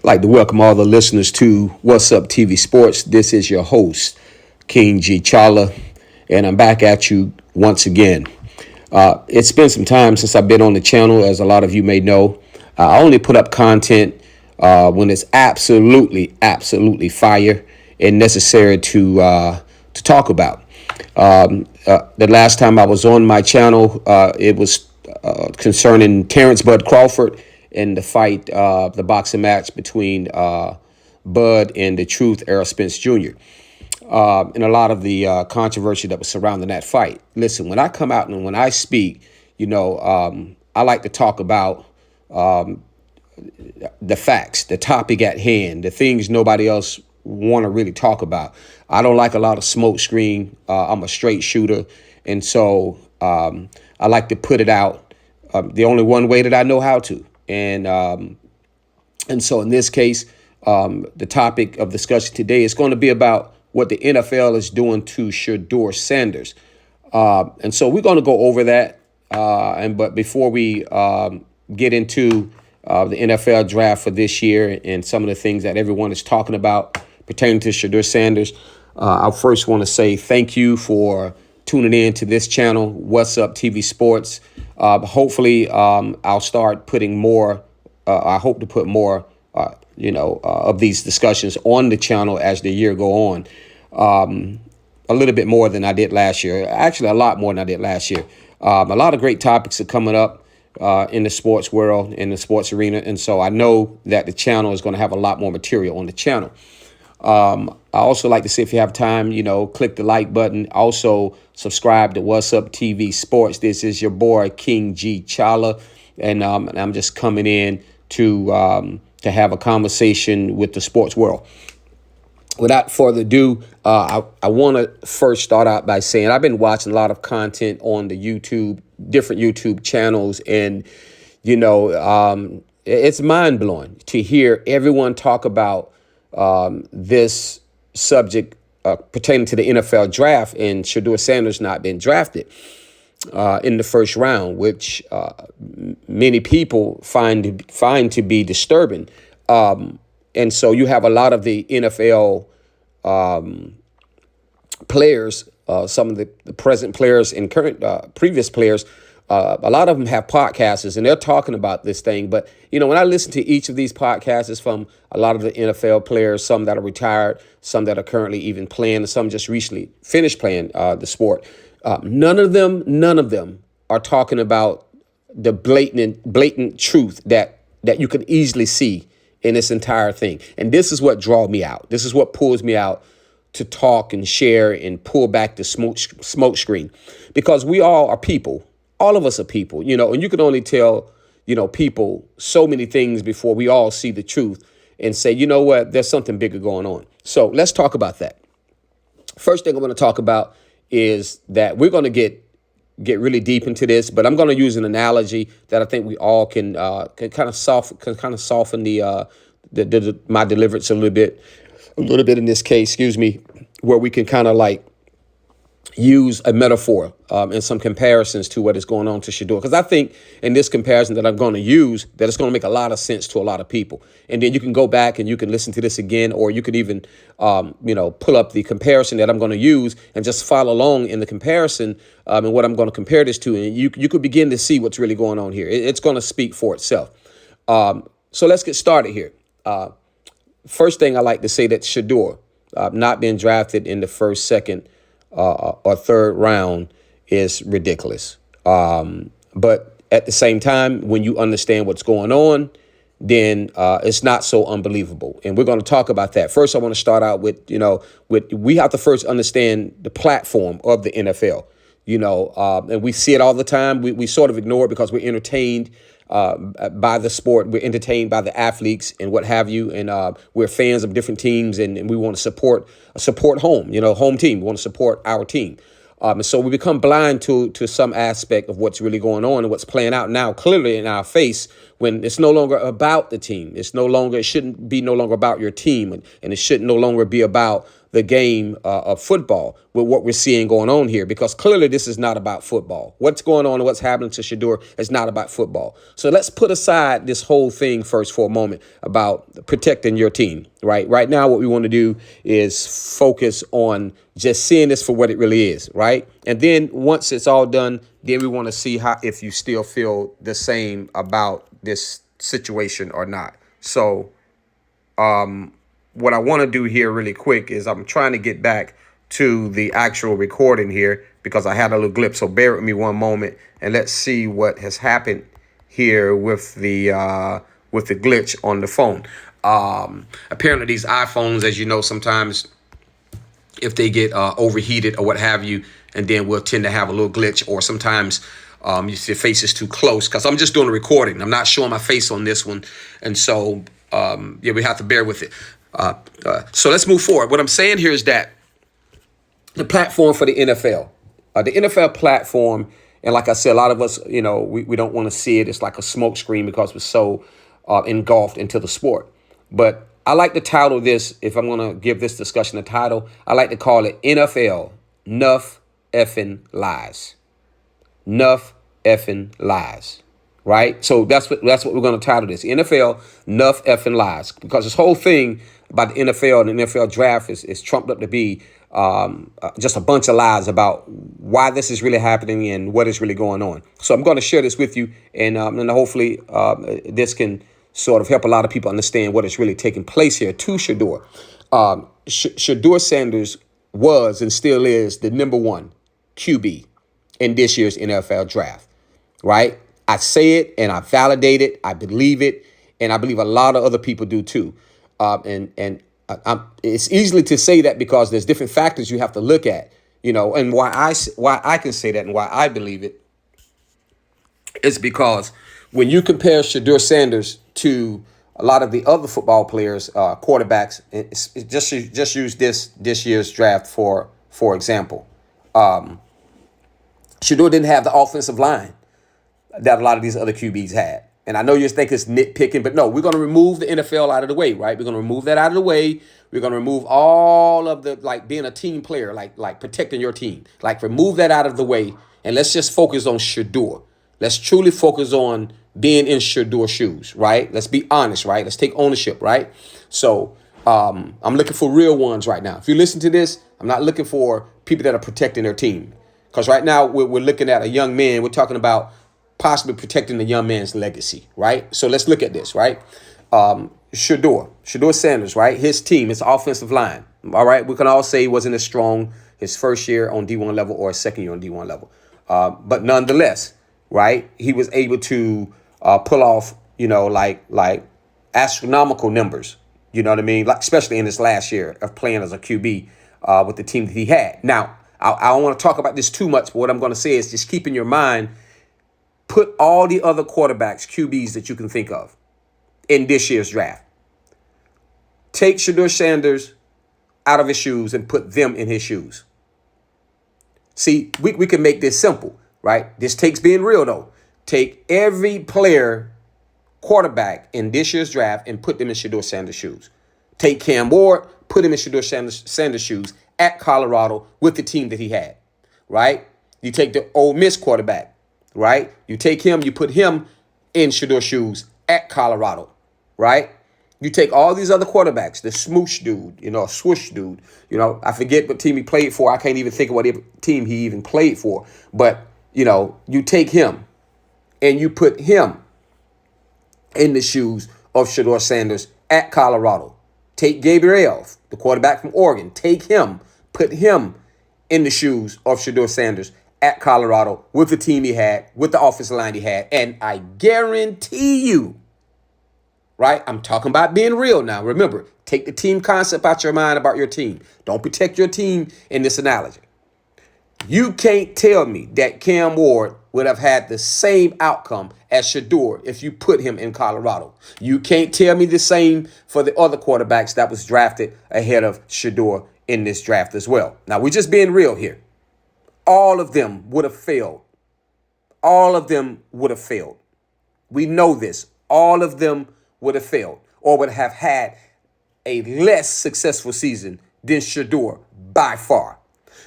I'd like to welcome all the listeners to What's Up TV Sports. This is your host, King G. Chala, and I'm back at you once again. It's been some time since I've been on the channel, as a lot of you may know. I only put up content when it's absolutely fire and necessary to talk about. The last time I was on my channel, it was concerning Terrence Bud Crawford and the fight, the boxing match between Bud and the Truth Errol Spence Jr. And a lot of the controversy that was surrounding that fight. Listen, when I come out and when I speak, I like to talk about the facts, the topic at hand, the things nobody else want to really talk about. I don't like a lot of smoke screen. I'm a straight shooter. And so I like to put it out the only one way that I know how to. And so in this case, the topic of discussion today is going to be about what the NFL is doing to Shedeur Sanders. And so we're going to go over that. But before we get into the NFL draft for this year and some of the things that everyone is talking about pertaining to Shedeur Sanders, I first want to say thank you for tuning in to this channel, What's Up TV Sports. Hopefully, I'll start putting more. I hope to put more, of these discussions on the channel as the year go on. A little bit more than I did last year. Actually, a lot more than I did last year. A lot of great topics are coming up in the sports world, in the sports arena. And so I know that the channel is going to have a lot more material on the channel. I also like to say, if you have time, click the like button. Also, subscribe to What's Up TV Sports. This is your boy, King G. Chala. And I'm just coming in to have a conversation with the sports world. Without further ado, I want to first start out by saying I've been watching a lot of content on the different YouTube channels. And, it's mind blowing to hear everyone talk about this subject pertaining to the NFL draft and Shedeur Sanders not being drafted in the first round, which many people find to be disturbing. And so you have a lot of the NFL players, some of the present players and current previous players. A lot of them have podcasts and they're talking about this thing. But, when I listen to each of these podcasts from a lot of the NFL players, some that are retired, some that are currently even playing, and some just recently finished playing the sport. None of them are talking about the blatant truth that you can easily see in this entire thing. And this is what draws me out. This is what pulls me out to talk and share and pull back the smoke screen, because we all are people. All of us are people, and you can only tell, people so many things before we all see the truth and say, you know what, there's something bigger going on. So let's talk about that. First thing I'm going to talk about is that we're going to get really deep into this, but I'm going to use an analogy that I think we all can kind of soften my deliverance a little bit in this case, excuse me, where we can kind of like use a metaphor and some comparisons to what is going on to Shedeur. Because I think in this comparison that I'm going to use, that it's going to make a lot of sense to a lot of people. And then you can go back and you can listen to this again, or you could even, pull up the comparison that I'm going to use and just follow along in the comparison and what I'm going to compare this to. And you could begin to see what's really going on here. It's going to speak for itself. So let's get started here. First thing I like to say that Shedeur not being drafted in the first, second, or third round is ridiculous. But at the same time, when you understand what's going on, then it's not so unbelievable. And we're going to talk about that. First, I want to start out with, we have to first understand the platform of the NFL, and we see it all the time. We sort of ignore it because we're entertained by the sport. We're entertained by the athletes and what have you. And we're fans of different teams, and we want to support home, home team. We want to support our team. And so we become blind to some aspect of what's really going on and what's playing out now clearly in our face, when it's no longer about the team. It shouldn't be no longer about your team, and it should no longer be about the game of football with what we're seeing going on here, because clearly this is not about football. What's going on and what's happening to Shedeur is not about football. So let's put aside this whole thing first for a moment about protecting your team, right? Right now, what we want to do is focus on just seeing this for what it really is, right? And then once it's all done, then we want to see how if you still feel the same about this situation or not. So what I want to do here really quick is I'm trying to get back to the actual recording here because I had a little glitch. So bear with me one moment and let's see what has happened here with the glitch on the phone. Apparently these iPhones, as you know, sometimes if they get overheated or what have you, and then we'll tend to have a little glitch, or sometimes your face is too close, because I'm just doing a recording. I'm not showing my face on this one. And so, yeah, we have to bear with it. So let's move forward. What I'm saying here is that the platform for the NFL platform, and like I said, a lot of us, we don't want to see it. It's like a smoke screen because we're so engulfed into the sport. But I like to title this, if I'm going to give this discussion a title, I like to call it NFL, Nuff Effing Lies. Nuff Effing Lies. Right? So that's what we're going to title this. NFL, Nuff Effing Lies. Because this whole thing about the NFL and the NFL draft is trumped up to be just a bunch of lies about why this is really happening and what is really going on. So I'm going to share this with you, and hopefully this can sort of help a lot of people understand what is really taking place here to Shedeur. Shedeur Sanders was and still is the number one QB in this year's NFL draft, right? I say it and I validate it. I believe it. And I believe a lot of other people do too. It's easily to say that because there's different factors you have to look at, and why I can say that and why I believe it is because when you compare Shedeur Sanders to a lot of the other football players, quarterbacks, just use this year's draft for example. Shedeur didn't have the offensive line that a lot of these other QBs had. And I know you think it's nitpicking, but no, we're going to remove the NFL out of the way, right? We're going to remove that out of the way. We're going to remove all of the, being a team player, like protecting your team. Remove that out of the way, and let's just focus on Shedeur. Let's truly focus on being in Shedeur's shoes, right? Let's be honest, right? Let's take ownership, right? So I'm looking for real ones right now. If you listen to this, I'm not looking for people that are protecting their team. Because right now we're looking at a young man. We're talking about possibly protecting the young man's legacy, right? So let's look at this, right? Shedeur Sanders, right? His team, his offensive line, all right? We can all say he wasn't as strong his first year on D1 level or his second year on D1 level. But nonetheless, right, he was able to pull off, astronomical numbers, you know what I mean? Especially in his last year of playing as a QB with the team that he had. Now, I don't want to talk about this too much, but what I'm going to say is just keep in your mind, put all the other quarterbacks, QBs that you can think of in this year's draft. Take Shedeur Sanders out of his shoes and put them in his shoes. See, we can make this simple, right? This takes being real, though. Take every player, quarterback in this year's draft and put them in Shedeur Sanders' shoes. Take Cam Ward, put him in Shedeur Sanders' shoes at Colorado with the team that he had, right? You take the Ole Miss quarterback, right? You take him, you put him in Shedeur's shoes at Colorado, right? You take all these other quarterbacks, the smoosh dude, swoosh dude, I forget what team he played for. I can't even think of what team he even played for. But, you take him and you put him in the shoes of Shedeur Sanders at Colorado. Take Gabriel, the quarterback from Oregon. Take him, put him in the shoes of Shedeur Sanders at Colorado with the team he had, with the offensive line he had. And I guarantee you, right? I'm talking about being real now. Remember, take the team concept out your mind about your team. Don't protect your team in this analogy. You can't tell me that Cam Ward would have had the same outcome as Shedeur if you put him in Colorado. You can't tell me the same for the other quarterbacks that was drafted ahead of Shedeur in this draft as well. Now, we're just being real here. All of them would have failed. All of them would have failed. We know this. All of them would have failed or would have had a less successful season than Shedeur by far.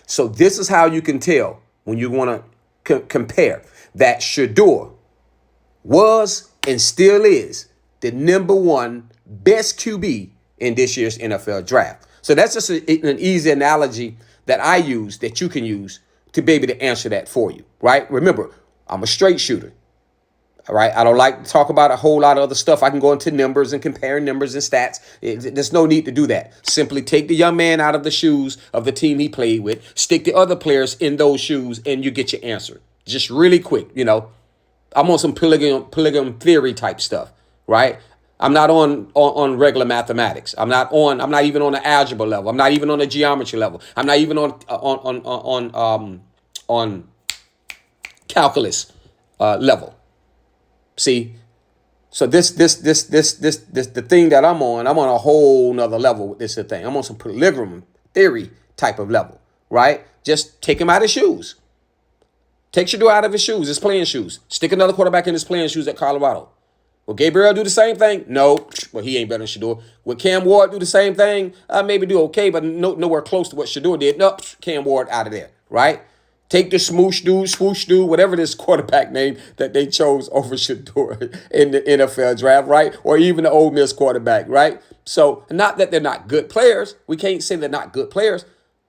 So this is how you can tell when you want to compare that Shedeur was and still is the number one best QB in this year's NFL draft. So that's just an easy analogy that I use that you can use to be able to answer that for you, right? Remember, I'm a straight shooter. All right. I don't like to talk about a whole lot of other stuff. I can go into numbers and compare numbers and stats. There's no need to do that. Simply take the young man out of the shoes of the team he played with, stick the other players in those shoes, and you get your answer. Just really quick, I'm on some polygon theory type stuff, right? I'm not on regular mathematics. I'm not even on the algebra level. I'm not even on the geometry level. I'm not even on calculus level. See, so this the thing that I'm on a whole nother level with this thing. I'm on some polygon theory type of level, right? Just take him out of his shoes. Take Shedeur out of his shoes, his playing shoes. Stick another quarterback in his playing shoes at Colorado. Will Gabriel do the same thing? No. Well, he ain't better than Shedeur. Would Cam Ward do the same thing? Maybe do okay, but nowhere close to what Shedeur did. No, Cam Ward out of there, right? Take the swoosh dude, whatever this quarterback name that they chose over Shedeur in the NFL draft, right? Or even the Ole Miss quarterback, right? So not that they're not good players. We can't say they're not good players,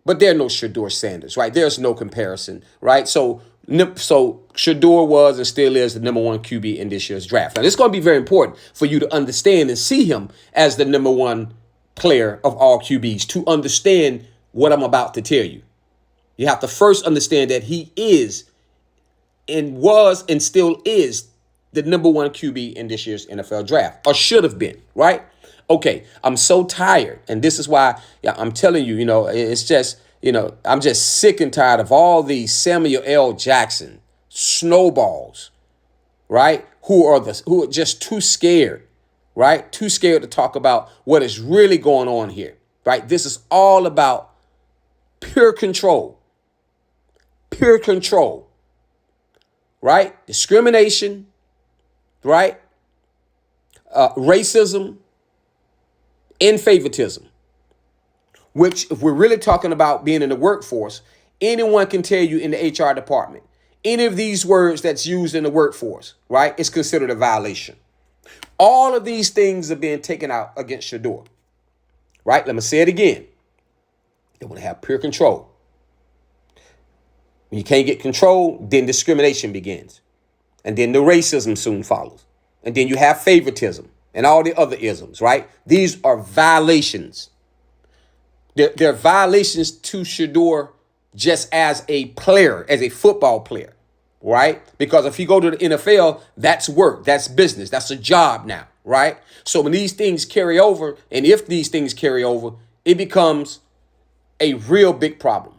but they're no Shedeur Sanders, right? There's no comparison, right? So Shedeur was and still is the number one QB in this year's draft. Now, this is going to be very important for you to understand and see him as the number one player of all QBs to understand what I'm about to tell you. You have to first understand that he is and was and still is the number one QB in this year's NFL draft, or should have been, right? Okay, I'm so tired, and this is why I'm telling you, it's just, I'm just sick and tired of all these Samuel L. Jackson snowballs, right? Who are just too scared, right? Too scared to talk about what is really going on here, right? This is all about pure control, right? Discrimination, right? Racism and favoritism. Which, if we're really talking about being in the workforce, anyone can tell you in the HR department, any of these words that's used in the workforce, right, is considered a violation. All of these things are being taken out against Shedeur, right? Let me say it again. They want to have pure control. When you can't get control, then discrimination begins. And then the racism soon follows. And then you have favoritism and all the other isms, right? These are violations. They're violations to Shedeur just as a player, as a football player, right? Because if you go to the NFL, that's work, that's business, that's a job now, right? So when these things carry over, and if these things carry over, it becomes a real big problem,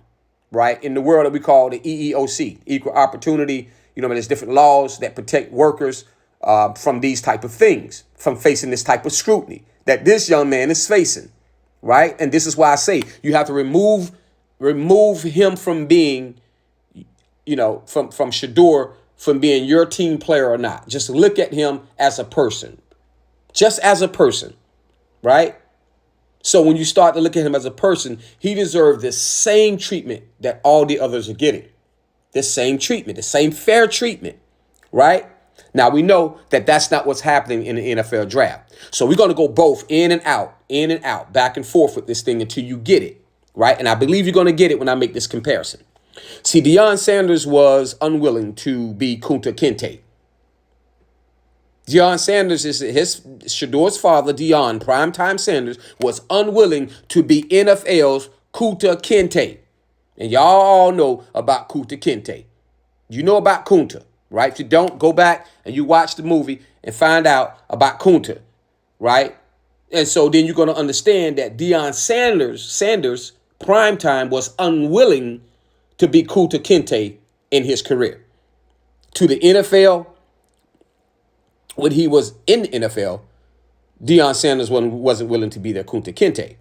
right? In the world that we call the EEOC, equal opportunity, there's different laws that protect workers from these type of things, from facing this type of scrutiny that this young man is facing. Right. And this is why I say you have to remove him from being, from Shedeur, from being your team player or not. Just look at him as a person, right? So when you start to look at him as a person, he deserves the same treatment that all the others are getting. The same treatment, the same fair treatment, right? Now, we know that that's not what's happening in the NFL draft. So we're going to go both in and out, back and forth with this thing until you get it, right? And I believe you're going to get it when I make this comparison. See, Shedeur Sanders was unwilling to be Kunta Kinte. Shedeur Sanders is Shedeur's father, Deion Primetime Sanders, was unwilling to be NFL's Kunta Kinte. And y'all all know about Kunta Kinte. You know about Kunta. Right? If you don't, go back and you watch the movie and find out about Kunta, right? And so then you're going to understand that Shedeur Sanders, primetime, was unwilling to be Kunta Kinte in his career. To the NFL, when he was in the NFL, Shedeur Sanders wasn't willing to be their Kunta Kinte.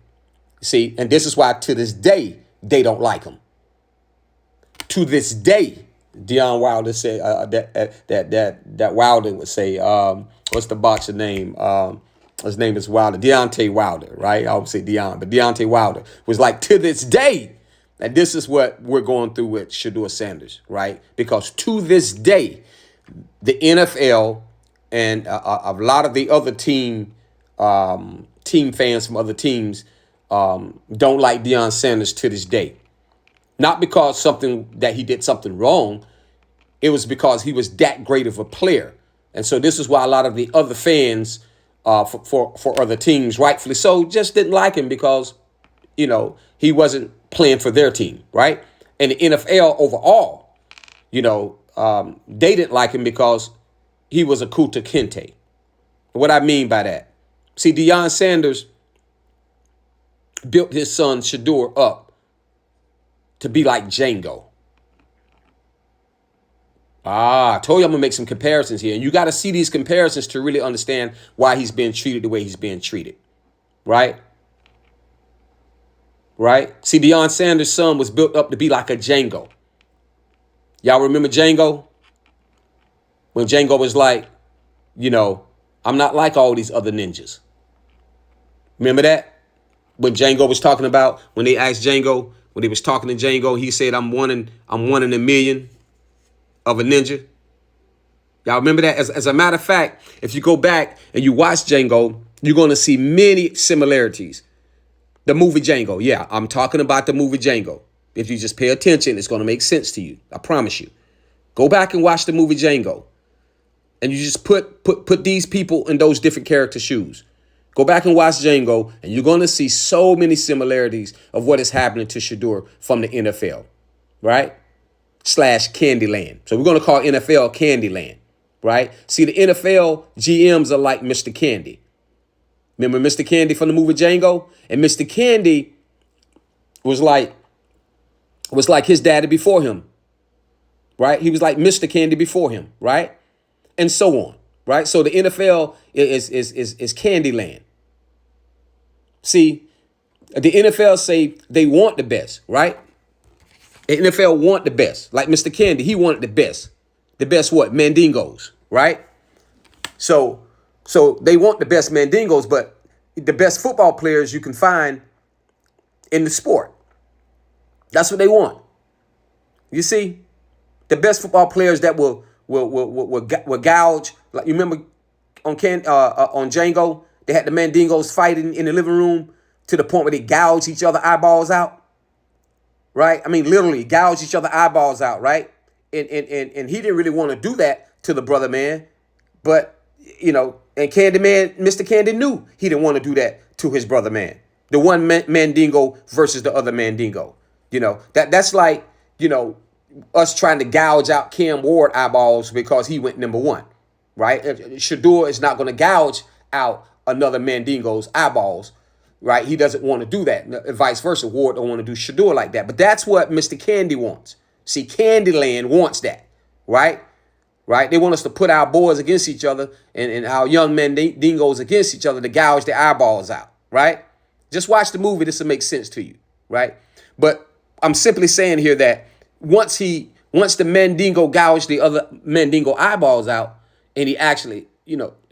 See, and this is why to this day, they don't like him. To this day, Deion Wilder said that Wilder would say, what's the boxer name? His name is Wilder, Deontay Wilder, right? I would say Deion, but Deontay Wilder was like, to this day, and this is what we're going through with Shedeur Sanders, right? Because to this day, the NFL and a lot of the other team fans from other teams don't like Deion Sanders to this day. Not because he did something wrong. It was because he was that great of a player. And so this is why a lot of the other fans for other teams, rightfully so, just didn't like him because, he wasn't playing for their team, right? And the NFL overall, they didn't like him because he was a Kuta Kinte. What I mean by that, see, Deion Sanders built his son Shedeur up to be like Django. I told you I'm going to make some comparisons here. And you got to see these comparisons to really understand why he's being treated the way he's being treated. Right? Right? See, Deion Sanders' son was built up to be like a Django. Y'all remember Django? When Django was like, I'm not like all these other ninjas. Remember that? When Django was talking about, when they asked Django, when he was talking to Django, he said, I'm one in a million of a ninja. Y'all remember that? As a matter of fact, if you go back and you watch Django, you're going to see many similarities. The movie Django. Yeah, I'm talking about the movie Django. If you just pay attention, it's going to make sense to you. I promise you. Go back and watch the movie Django. And you just put these people in those different character shoes. Go back and watch Django, and you're going to see so many similarities of what is happening to Shedeur from the NFL, right? / Candyland. So we're going to call NFL Candyland, right? See, the NFL GMs are like Mr. Candy. Remember Mr. Candy from the movie Django? And Mr. Candy was like his daddy before him, right? He was like Mr. Candy before him, right? And so on, right? So the NFL is Candyland. See, the NFL say they want the best, right? The NFL want the best. Like Mr. Candy, he wanted the best. The best what? Mandingos, right? So they want the best Mandingos, but the best football players you can find in the sport. That's what they want. You see, the best football players that will gouge. Like you remember on Django, they had the Mandingos fighting in the living room to the point where they gouged each other eyeballs out. Right? I mean, literally gouge each other eyeballs out, right? And he didn't really want to do that to the brother man. But, and Candy Man, Mr. Candy knew he didn't want to do that to his brother man. The one Mandingo versus the other Mandingo. That's like, us trying to gouge out Cam Ward eyeballs because he went number one, right? Shedeur is not going to gouge out another Mandingo's eyeballs. Right? He doesn't want to do that. And vice versa. Ward don't want to do Shedeur like that. But that's what Mr. Candy wants. See, Candyland wants that. Right? Right? They want us to put our boys against each other and our young men dingoes against each other to gouge their eyeballs out. Right? Just watch the movie. This will make sense to you. Right? But I'm simply saying here that once the Mandingo gouged the other Mandingo eyeballs out and he actually,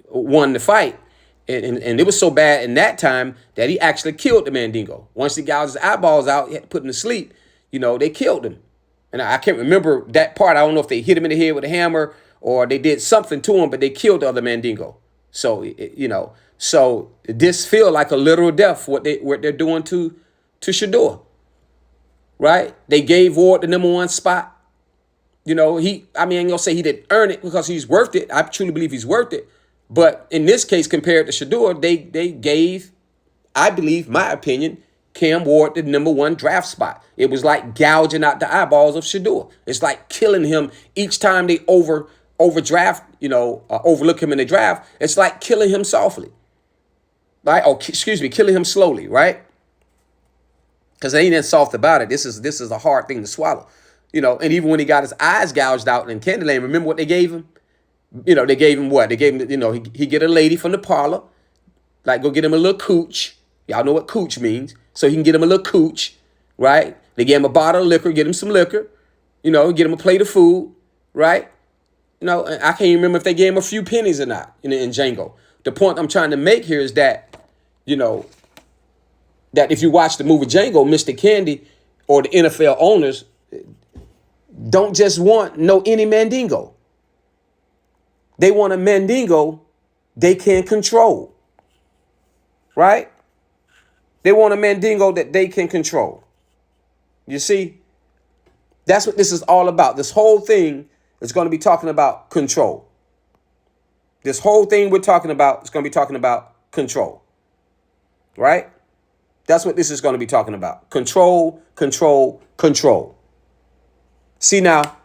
won the fight, and it was so bad in that time that he actually killed the Mandingo. Once he gouged his eyeballs out, he had to put him to sleep. They killed him. And I can't remember that part. I don't know if they hit him in the head with a hammer or they did something to him, but they killed the other Mandingo. So, so this feel like a literal death, what they're doing to Shedeur. Right? They gave Ward the number one spot. I ain't gonna say he didn't earn it because he's worth it. I truly believe he's worth it. But in this case, compared to Shedeur, they gave, I believe, my opinion, Cam Ward the number one draft spot. It was like gouging out the eyeballs of Shedeur. It's like killing him each time they overdraft, overlook him in the draft. It's like killing him softly. Right? Oh, excuse me, killing him slowly, right? Because they ain't that soft about it. This is a hard thing to swallow. And even when he got his eyes gouged out in Candyland, remember what they gave him? They gave him what? They gave him, he get a lady from the parlor, like go get him a little cooch. Y'all know what cooch means. So he can get him a little cooch, right? They gave him a bottle of liquor, get him some liquor, get him a plate of food, right? I can't even remember if they gave him a few pennies or not in Django. the point I'm trying to make here is that, that if you watch the movie Django, Mr. Candy or the NFL owners don't just want any Mandingo. They want a Mandingo they can control, right? They want a Mandingo that they can control. You see, that's what this is all about. This whole thing is going to be talking about control. This whole thing we're talking about is going to be talking about control, right? That's what this is going to be talking about. Control, control, control. See, now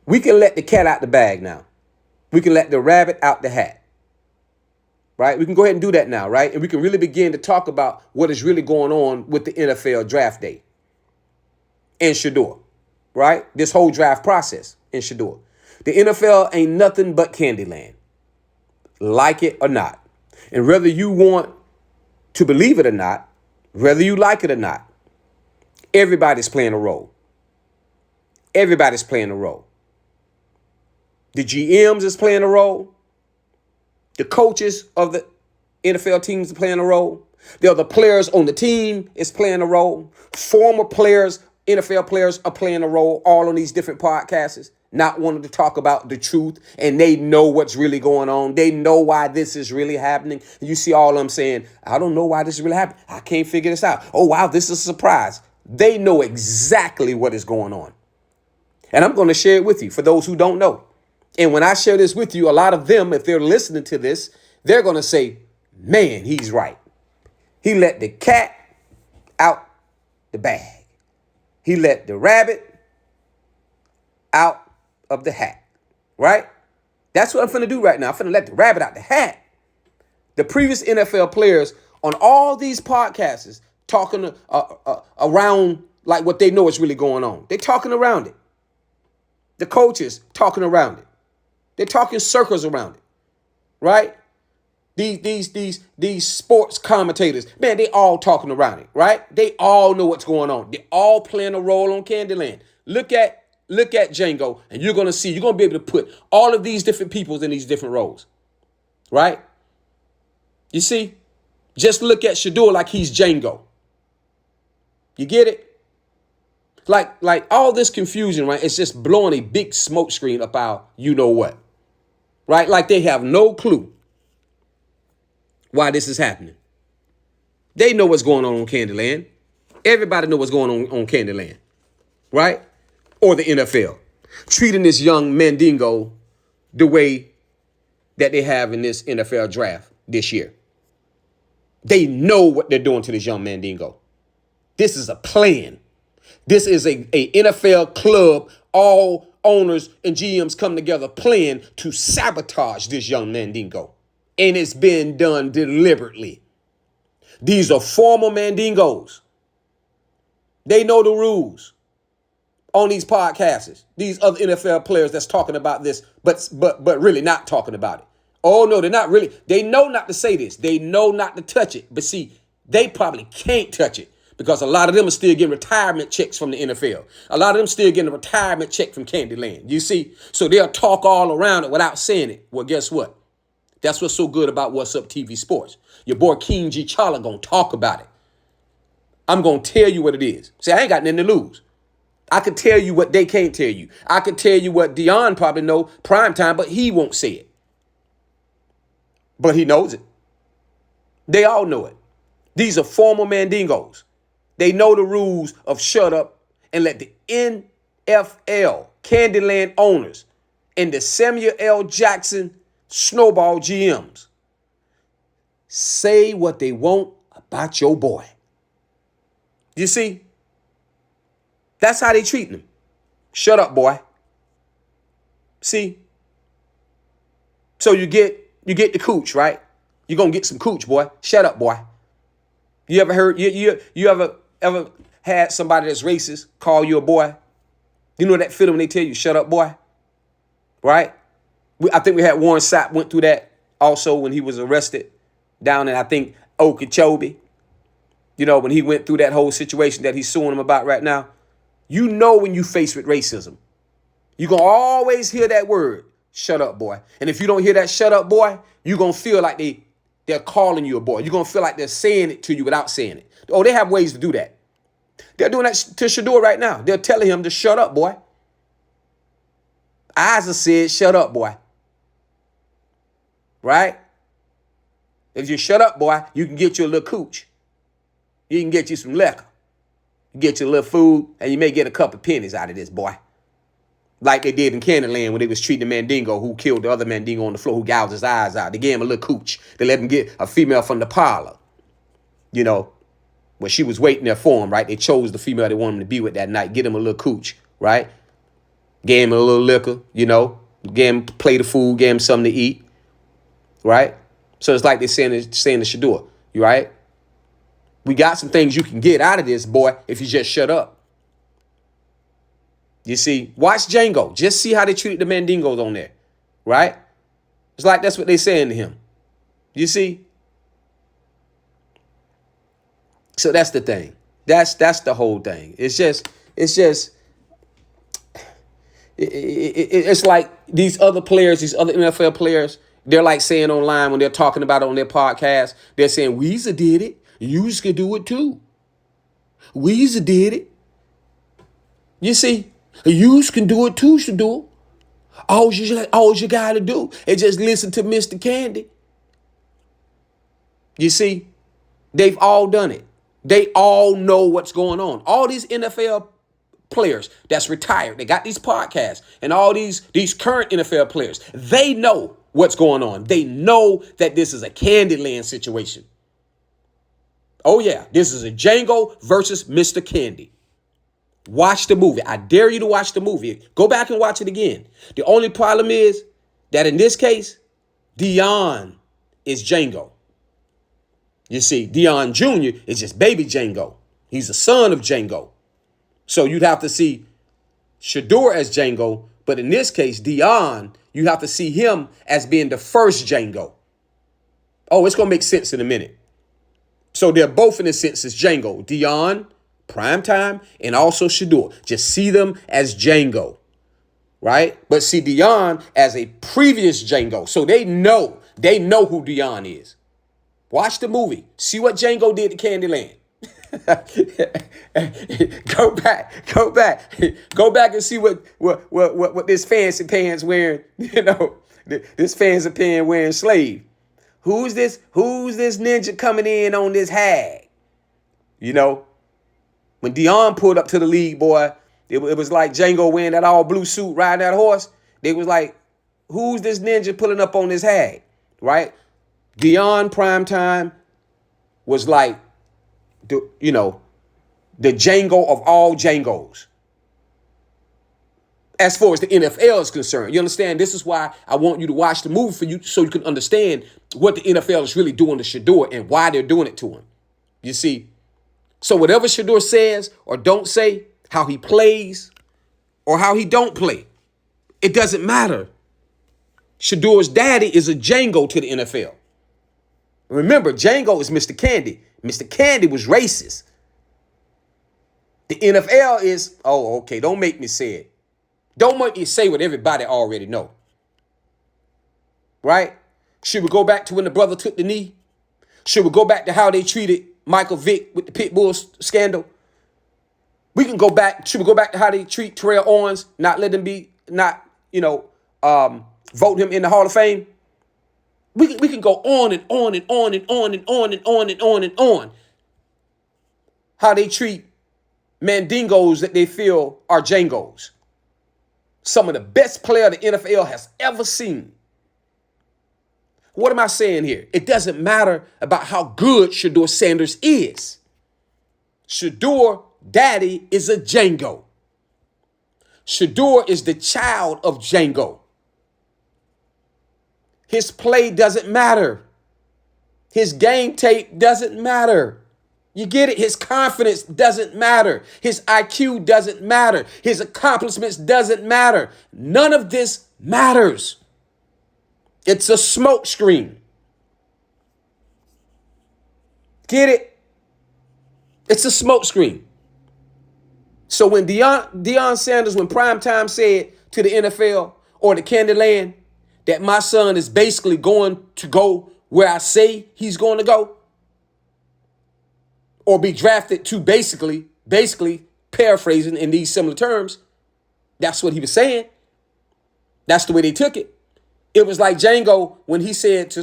we can let the cat out the bag now. We can let the rabbit out the hat, right? We can go ahead and do that now, right? And we can really begin to talk about what is really going on with the NFL draft day in Shedeur, right? This whole draft process in Shedeur. The NFL ain't nothing but Candyland, like it or not. And whether you want to believe it or not, whether you like it or not, everybody's playing a role. Everybody's playing a role. The GMs is playing a role. The coaches of the NFL teams are playing a role. The other players on the team is playing a role. Former players, NFL players are playing a role, all on these different podcasts, not wanting to talk about the truth, and they know what's really going on. They know why this is really happening. You see all of them saying, I don't know why this is really happening. I can't figure this out. Oh, wow, this is a surprise. They know exactly what is going on. And I'm going to share it with you for those who don't know. And when I share this with you, a lot of them, if they're listening to this, they're going to say, man, he's right. He let the cat out the bag. He let the rabbit out of the hat, right? That's what I'm finna do right now. I'm finna let the rabbit out the hat. The previous NFL players on all these podcasts talking around like what they know is really going on. They're talking around it. The coaches talking around it. They're talking circles around it, right? These sports commentators, man, they all talking around it, right? They all know what's going on. They all playing a role on Candyland. Look at Django, and you're going to be able to put all of these different peoples in these different roles, right? You see, just look at Shedeur like he's Django. You get it? Like all this confusion, right? It's just blowing a big smoke screen up our you-know-what, right? Like they have no clue why this is happening. They know what's going on Candyland. Everybody know what's going on Candyland, right? Or the NFL. Treating this young Mandingo the way that they have in this NFL draft this year. They know what they're doing to this young Mandingo. This is a plan. This is a NFL club, all owners and GMs come together plan to sabotage this young Mandingo. And it's been done deliberately. These are former Mandingos. They know the rules on these podcasts. These other NFL players that's talking about this, but really not talking about it. Oh, no, they're not really. They know not to say this. They know not to touch it. But see, they probably can't touch it because a lot of them are still getting retirement checks from the NFL. A lot of them still getting a retirement check from Candyland. You see? So they'll talk all around it without saying it. Well, guess what? That's what's so good about What's Up TV Sports. Your boy King G. Charlie gonna talk about it. I'm gonna tell you what it is. See, I ain't got nothing to lose. I can tell you what they can't tell you. I can tell you what Dion probably know prime time, but he won't say it. But he knows it. They all know it. These are former Mandingos. They know the rules of shut up and let the NFL Candyland owners and the Samuel L. Jackson Snowball GMs say what they want about your boy. You see? That's how they treat him. Shut up, boy. See? So you get the cooch, right? You're going to get some cooch, boy. Shut up, boy. You ever heard, you ever had somebody that's racist call you a boy? You know that feeling when they tell you, shut up, boy? Right? I think we had Warren Sapp went through that also when he was arrested down in, I think, Okeechobee. You know, when he went through that whole situation that he's suing him about right now. You know when you faced with racism, you're going to always hear that word, Shut up, boy. And if you don't hear that shut up, boy, you're going to feel like they're calling you a boy. You're going to feel like they're saying it to you without saying it. Oh, they have ways to do that. They're doing that to Shedeur right now. They're telling him to shut up, boy. Isaac said, shut up, boy. Right? If you shut up, boy, you can get you a little cooch. You can get you some liquor. You get you a little food, and you may get a couple pennies out of this, boy. Like they did in Candyland when they was treating the Mandingo who killed the other Mandingo on the floor, who gouged his eyes out. They gave him a little cooch. They let him get a female from the parlor. You know, when she was waiting there for him, right? They chose the female they wanted him to be with that night. Get him a little cooch, right? Gave him a little liquor, you know. Gave him a plate of food, gave him something to eat, right? So it's like they're saying to Shedeur, you right? We got some things you can get out of this, boy, if you just shut up. You see, watch Django. Just see how they treated the Mandingos on there, right? It's like that's what they're saying to him. You see? So that's the thing. That's the whole thing. It's like these other players, these other NFL players, they're like saying online when they're talking about it on their podcast, they're saying, Weezer did it. You can do it too. Weezer did it. You see? You can do it too, Shedeur. All you got to do is just listen to Mr. Candy. You see? They've all done it. They all know what's going on. All these NFL players that's retired, they got these podcasts, and all these current NFL players, they know what's going on. They know that this is a Candyland situation. Oh, yeah, this is a Django versus Mr. Candy. Watch the movie. I dare you to watch the movie. Go back and watch it again. The only problem is that in this case, Dion is Django. You see, Dion Jr. is just baby Django. He's the son of Django. So you'd have to see Shedeur as Django, but in this case, Dion, you have to see him as being the first Django. Oh, it's going to make sense in a minute. So they're both in a sense as Django. Dion, Primetime, and also Shedeur. Just see them as Django, right? But see Dion as a previous Django. So they know who Dion is. Watch the movie. See what Django did to Candyland. Go back and see what this fancy pants wearing, this fancy pants wearing slave. Who's this ninja coming in on this hag? When Dion pulled up to the league, boy, it was like Django wearing that all blue suit, riding that horse. They was like, who's this ninja pulling up on this hag, right? Dion Primetime was like, the Django of all Djangos. As far as the NFL is concerned, you understand? This is why I want you to watch the movie for you, so you can understand what the NFL is really doing to Shedeur and why they're doing it to him. You see? So whatever Shedeur says or don't say, how he plays or how he don't play, it doesn't matter. Shedeur's daddy is a Django to the NFL. Remember, Django is Mr. Candy. Mr. Candy was racist. The NFL is, oh, okay, don't make me say it. Don't make me say what everybody already know. Right? Should we go back to when the brother took the knee? Should we go back to how they treated Michael Vick with the Pitbull scandal? Should we go back to how they treat Terrell Owens, not let him vote him in the Hall of Fame? We can go on and on and on and on and on and on and on and on. How they treat Mandingos that they feel are Djangos. Some of the best player the NFL has ever seen. What am I saying here? It doesn't matter about how good Shedeur Sanders is. Shedeur daddy is a Django. Shedeur is the child of Django. His play doesn't matter. His game tape doesn't matter. You get it? His confidence doesn't matter. His IQ doesn't matter. His accomplishments doesn't matter. None of this matters. It's a smoke screen. Get it? It's a smoke screen. So when Deion Sanders, when Primetime said to the NFL or the Candyland, that my son is basically going to go where I say he's going to go, or be drafted to basically paraphrasing in these similar terms. That's what he was saying. That's the way they took it. It was like Django when he said to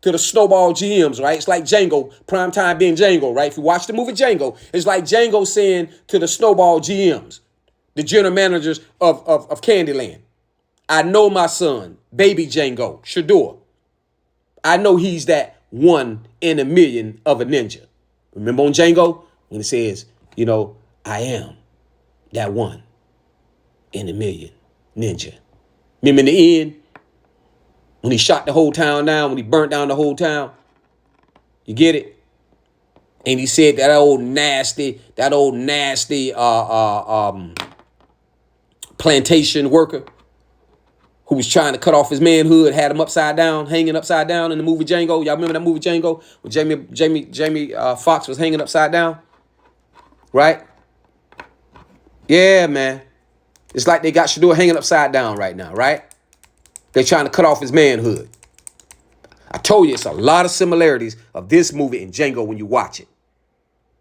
the Snowball GMs, right? It's like Django, primetime being Django, right? If you watch the movie Django, it's like Django saying to the Snowball GMs, the general managers of Candyland, I know my son, baby Django, Shedeur. I know he's that 1 in a million of a ninja. Remember on Django when it says, I am that 1 in a million ninja. Remember in the end, when he shot the whole town down, when he burnt down the whole town, you get it? And he said that old nasty plantation worker who was trying to cut off his manhood, had him upside down, hanging upside down in the movie Django. Y'all remember that movie Django when Jamie Foxx was hanging upside down? Right? Yeah, man. It's like they got Shedeur hanging upside down right now, right? They're trying to cut off his manhood. I told you it's a lot of similarities of this movie and Django when you watch it.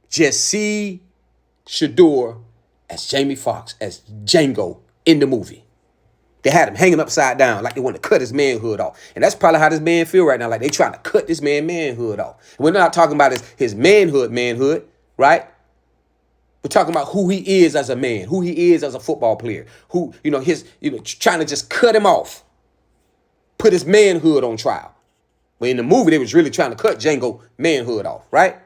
Just see Shedeur as Jamie Foxx, as Django in the movie. They had him hanging upside down like they wanted to cut his manhood off. And that's probably how this man feel right now. Like they trying to cut this manhood off. We're not talking about his manhood, right? We're talking about who he is as a man, who he is as a football player, who, trying to just cut him off, put his manhood on trial. But in the movie, they was really trying to cut Django manhood off, right?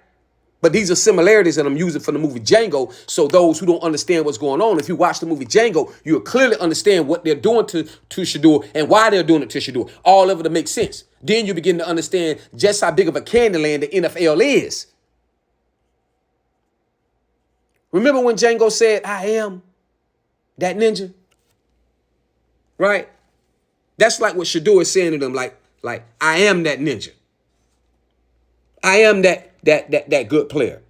But these are similarities that I'm using from the movie Django. So those who don't understand what's going on, if you watch the movie Django, you'll clearly understand what they're doing to Shedeur and why they're doing it to Shedeur. All of it makes sense. Then you begin to understand just how big of a Candyland the NFL is. Remember when Django said, I am that ninja? Right? That's like what Shedeur is saying to them, like, I am that ninja. I am that good player.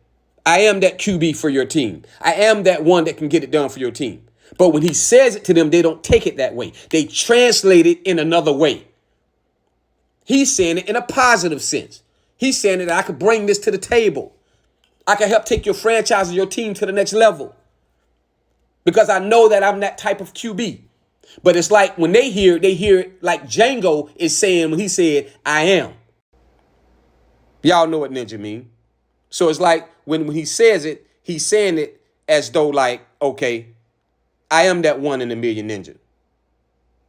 I am that QB for your team. I am that one that can get it done for your team. But when he says it to them, they don't take it that way. They translate it in another way. He's saying it in a positive sense. He's saying that I could bring this to the table. I can help take your franchise and your team to the next level. Because I know that I'm that type of QB. But it's like when they hear it like Django is saying when he said, I am. Y'all know what ninja mean. So it's like when he says it, he's saying it as though like, okay, I am that 1 in a million ninja.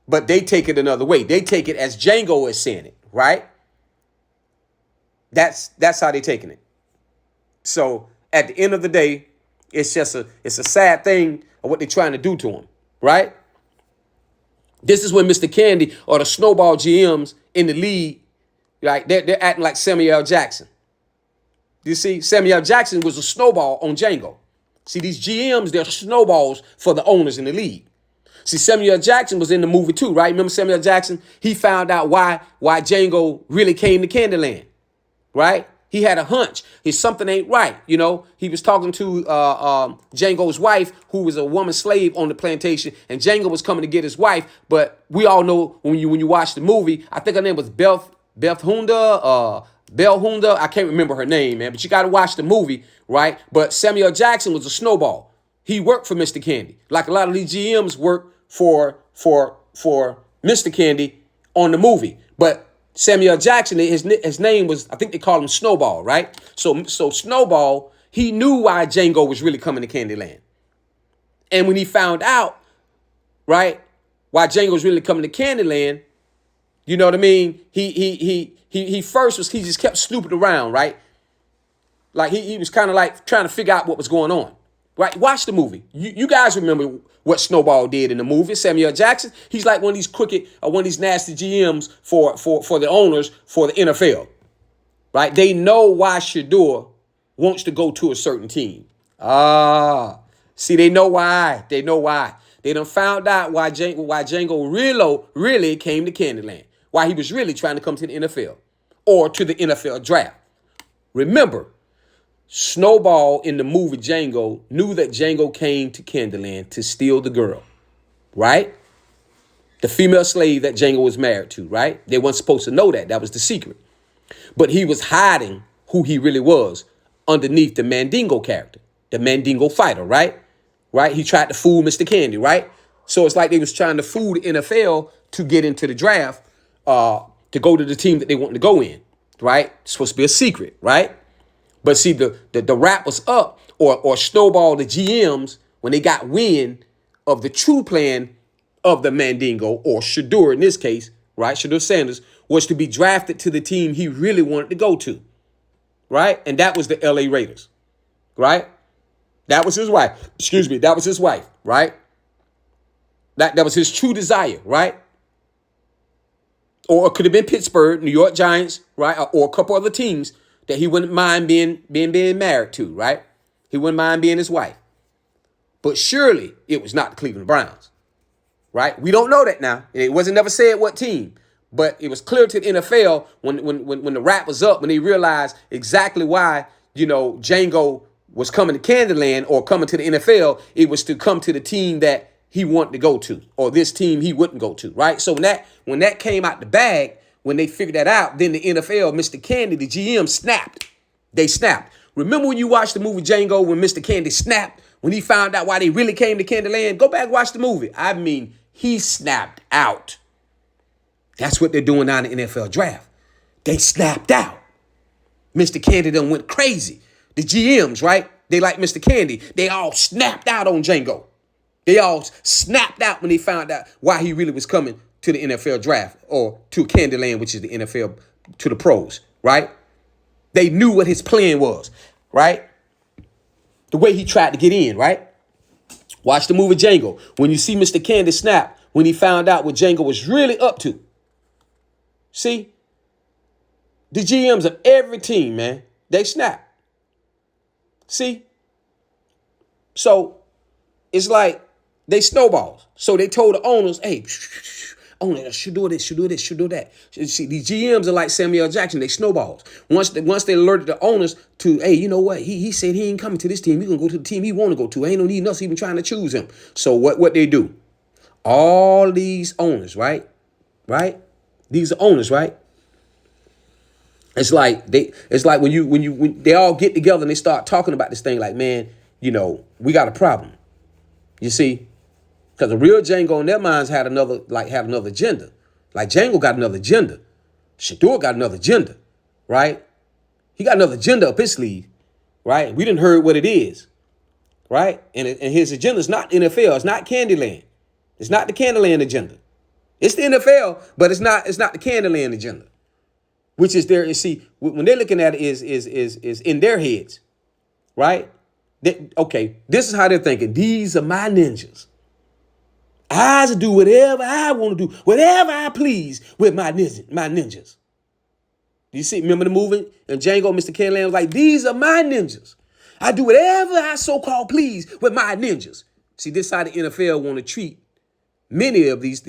But they take it another way. They take it as Django is saying it, right? That's how they taking it. So at the end of the day, it's a sad thing of what they're trying to do to him, right? This is when Mr. Candy or the Snowball GMs in the league, like they're acting like Samuel L. Jackson. You see, Samuel L. Jackson was a snowball on Django. See, these GMs, they're snowballs for the owners in the league. See, Samuel L. Jackson was in the movie too, right? Remember Samuel L. Jackson? He found out why Django really came to Candyland, right? He had a hunch. Something ain't right, He was talking to Django's wife, who was a woman slave on the plantation, and Django was coming to get his wife. But we all know when you watch the movie, I think her name was Beth Hunda, Bell Hunda. I can't remember her name, man. But you got to watch the movie, right? But Samuel L. Jackson was a snowball. He worked for Mr. Candy, like a lot of these GMs work for Mr. Candy on the movie, but Samuel Jackson, his name was, I think they called him Snowball, right? So Snowball, he knew why Django was really coming to Candyland. And when he found out, right, why Django was really coming to Candyland, you know what I mean? He just kept snooping around, right? Like he was kind of like trying to figure out what was going on, right? Watch the movie. You guys remember what Snowball did in the movie. Samuel Jackson, he's like one of these crooked or one of these nasty GMs for the owners for the NFL, right? They know why Shedeur wants to go to a certain team. See, they know why. They know why. They done found out why Django really came to Candyland. Why he was really trying to come to the NFL or to the NFL draft. Remember, Snowball in the movie Django knew that Django came to Candyland to steal the girl, right? the female slave that Django was married to, right? They weren't supposed to know that. That was the secret. But he was hiding who he really was underneath the Mandingo character, the Mandingo fighter, right? Right? He tried to fool Mr. Candy, right? So it's like they was trying to fool the NFL to get into the draft, to go to the team that they wanted to go in, right? It's supposed to be a secret, right? But see, the rap was up, or snowball the GMs when they got wind of the true plan of the Mandingo, or Shedeur in this case, right? Shedeur Sanders was to be drafted to the team he really wanted to go to, right? And that was the LA Raiders, right? That was his wife. Excuse me. That was his wife, right? That was his true desire, right? Or it could have been Pittsburgh, New York Giants, right? Or a couple other teams that he wouldn't mind being married to, right? He wouldn't mind being his wife. But surely it was not the Cleveland Browns, right? We don't know that now. It wasn't never said what team, but it was clear to the NFL when the rap was up, when they realized exactly why, Django was coming to Candyland or coming to the NFL, it was to come to the team that he wanted to go to, or this team he wouldn't go to, right? So when that came out the bag, when they figured that out, then the NFL, Mr. Candy, the GM, snapped. They snapped. Remember when you watched the movie Django, when Mr. Candy snapped, when he found out why they really came to Candyland? Go back and watch the movie. I mean, he snapped out. That's what they're doing now in the NFL draft. They snapped out. Mr. Candy done went crazy. The GMs, right? They like Mr. Candy. They all snapped out on Django. They all snapped out when they found out why he really was coming to the NFL draft, or to Candyland, which is the NFL, to the pros, right? They knew what his plan was, right? The way he tried to get in, right? Watch the movie Django. When you see Mr. Candy snap, when he found out what Django was really up to. See? The GMs of every team, man, they snap. See? So it's like they snowballs. So they told the owners, hey, owner, should do this, should do this, should do that. See, these GMs are like Samuel Jackson. They snowballs. Once they alerted the owners to, hey, you know what? He said he ain't coming to this team. He's going to go to the team he want to go to. Ain't no need us even trying to choose him. So what they do? All these owners, right? Right? These are owners, right? It's like when they all get together and they start talking about this thing, like, man, we got a problem. You see? Because the real Django in their minds had another agenda. Like Django got another agenda. Shedeur got another agenda, right? He got another agenda up his sleeve, right? We didn't heard what it is, right? And his agenda is not NFL. It's not Candyland. It's not the Candyland agenda. It's the NFL, but it's not the Candyland agenda, which is there. You see, when they're looking at it, is in their heads, right? Okay, this is how they're thinking. These are my ninjas. I do whatever I want to do, whatever I please with my ninjas. You see, remember the movie? And Django, Mr. Candyland was like, these are my ninjas. I do whatever I so-called please with my ninjas. See, this is how the NFL want to treat many of these,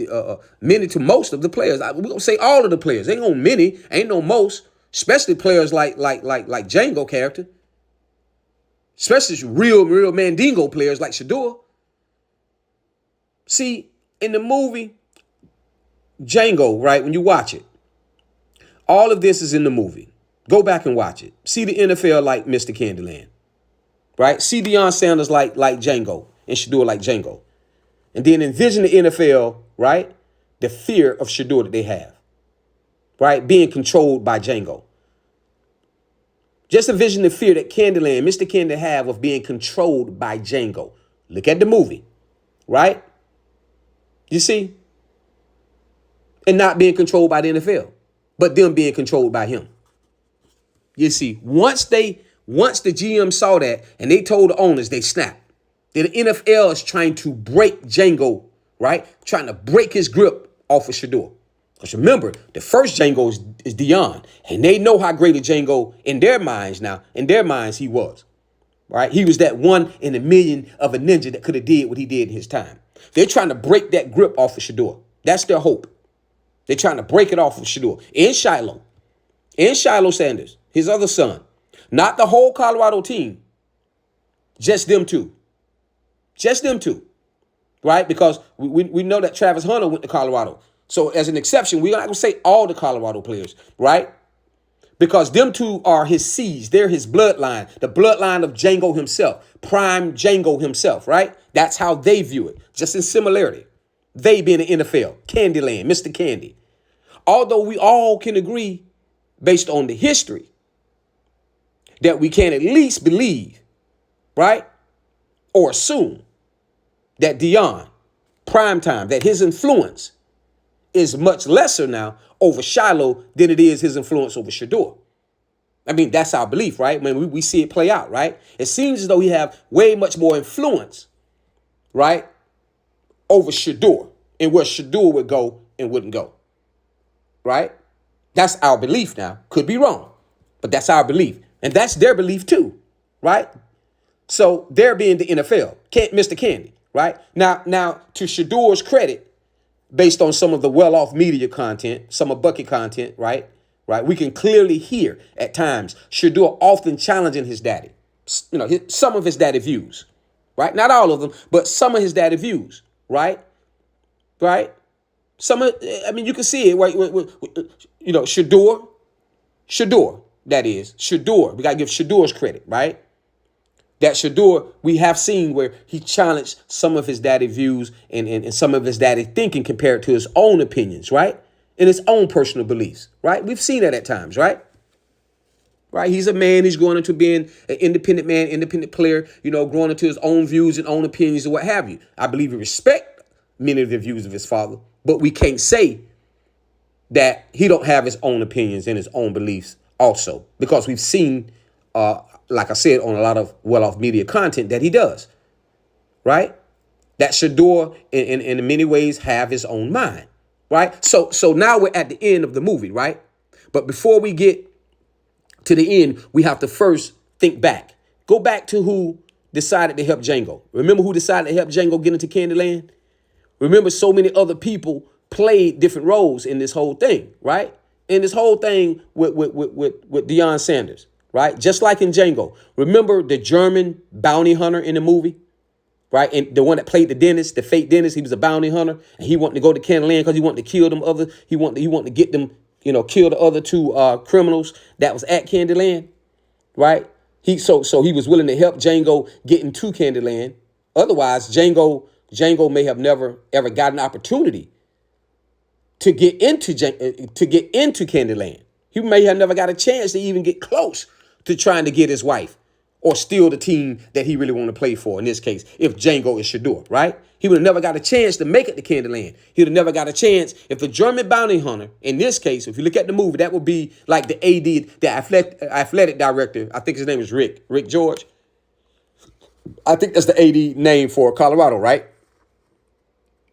many to most of the players. We're going to say all of the players. Ain't no many, ain't no most, especially players like Django character. Especially real Mandingo players like Shedeur. See, in the movie Django, right, when you watch it, all of this is in the movie. Go back and watch it. See the NFL like Mr. Candyland, right? See Shedeur Sanders like Django, and Shedeur like Django. And then envision the NFL, right, the fear of Shedeur that they have, right, being controlled by Django. Just envision the fear that Candyland, Mr. Candy, have of being controlled by Django. Look at the movie, right? You see? And not being controlled by the NFL, but them being controlled by him. You see, once the GM saw that and they told the owners, they snapped. The NFL is trying to break Django, right? Trying to break his grip off of Shedeur. Because remember, the first Django is Dion. And they know how great a Django in their minds he was. Right? He was that one in a million of a ninja that could have did what he did in his time. They're trying to break that grip off of Shedeur. That's their hope. They're trying to break it off of Shedeur. And Shedeur Sanders, his other son. Not the whole Colorado team. Just them two. Just them two. right? Because we know that Travis Hunter went to Colorado. So as an exception, we're not going to say all the Colorado players, right? Because them two are his seeds. They're his bloodline, the bloodline of Django himself, prime Django himself, right? That's how they view it, just in similarity. They being the NFL, Candyland, Mr. Candy. Although we all can agree, based on the history, that we can at least believe, right? Or assume that Deion, primetime, that his influence is much lesser now over Shiloh than it is his influence over Shedeur. I mean, that's our belief, right? When we see it play out, right? It seems as though he have way much more influence, right, over Shedeur and where Shedeur would go and wouldn't go, right? That's our belief now. Could be wrong, but that's our belief. And that's their belief too, right? So they're being the NFL, Mr. Candy, right? Now to Shedeur's credit, based on some of the well-off media content, some of Bucky content, right? Right? We can clearly hear at times Shedeur often challenging his daddy, some of his daddy views, right? Not all of them, but some of his daddy views, right? Right? You can see it, right? Shedeur, that is, Shedeur. We got to give Shedeur's credit, right? That Shedeur, we have seen where he challenged some of his daddy views and some of his daddy thinking compared to his own opinions, right? And his own personal beliefs, right? We've seen that at times, right? Right? He's a man. He's growing into being an independent man, independent player, growing into his own views and own opinions and what have you. I believe we respect many of the views of his father, but we can't say that he don't have his own opinions and his own beliefs also, because we've seen, like I said, on a lot of well-off media content that he does, right? That Shedeur in many ways have his own mind, right? So now we're at the end of the movie, right? But before we get to the end, we have to first think back. Go back to who decided to help Django. Remember who decided to help Django get into Candyland? Remember so many other people played different roles in this whole thing, right? In this whole thing with Shedeur Sanders, right? Just like in Django. Remember the German bounty hunter in the movie, right? And the one that played the dentist, the fake dentist, he was a bounty hunter, and he wanted to go to Candyland because he wanted to kill them other, he wanted to get them, kill the other two criminals that was at Candyland, right? So he was willing to help Django get into Candyland. Otherwise, Django may have never ever got an opportunity to get into Candyland. He may have never got a chance to even get close to trying to get his wife or steal the team that he really wanted to play for. In this case, if Django is Shedeur, right? He would have never got a chance to make it to Candyland. He would have never got a chance if the German bounty hunter, in this case, if you look at the movie, that would be like the AD, the athletic director. I think his name is Rick George. I think that's the AD name for Colorado, right?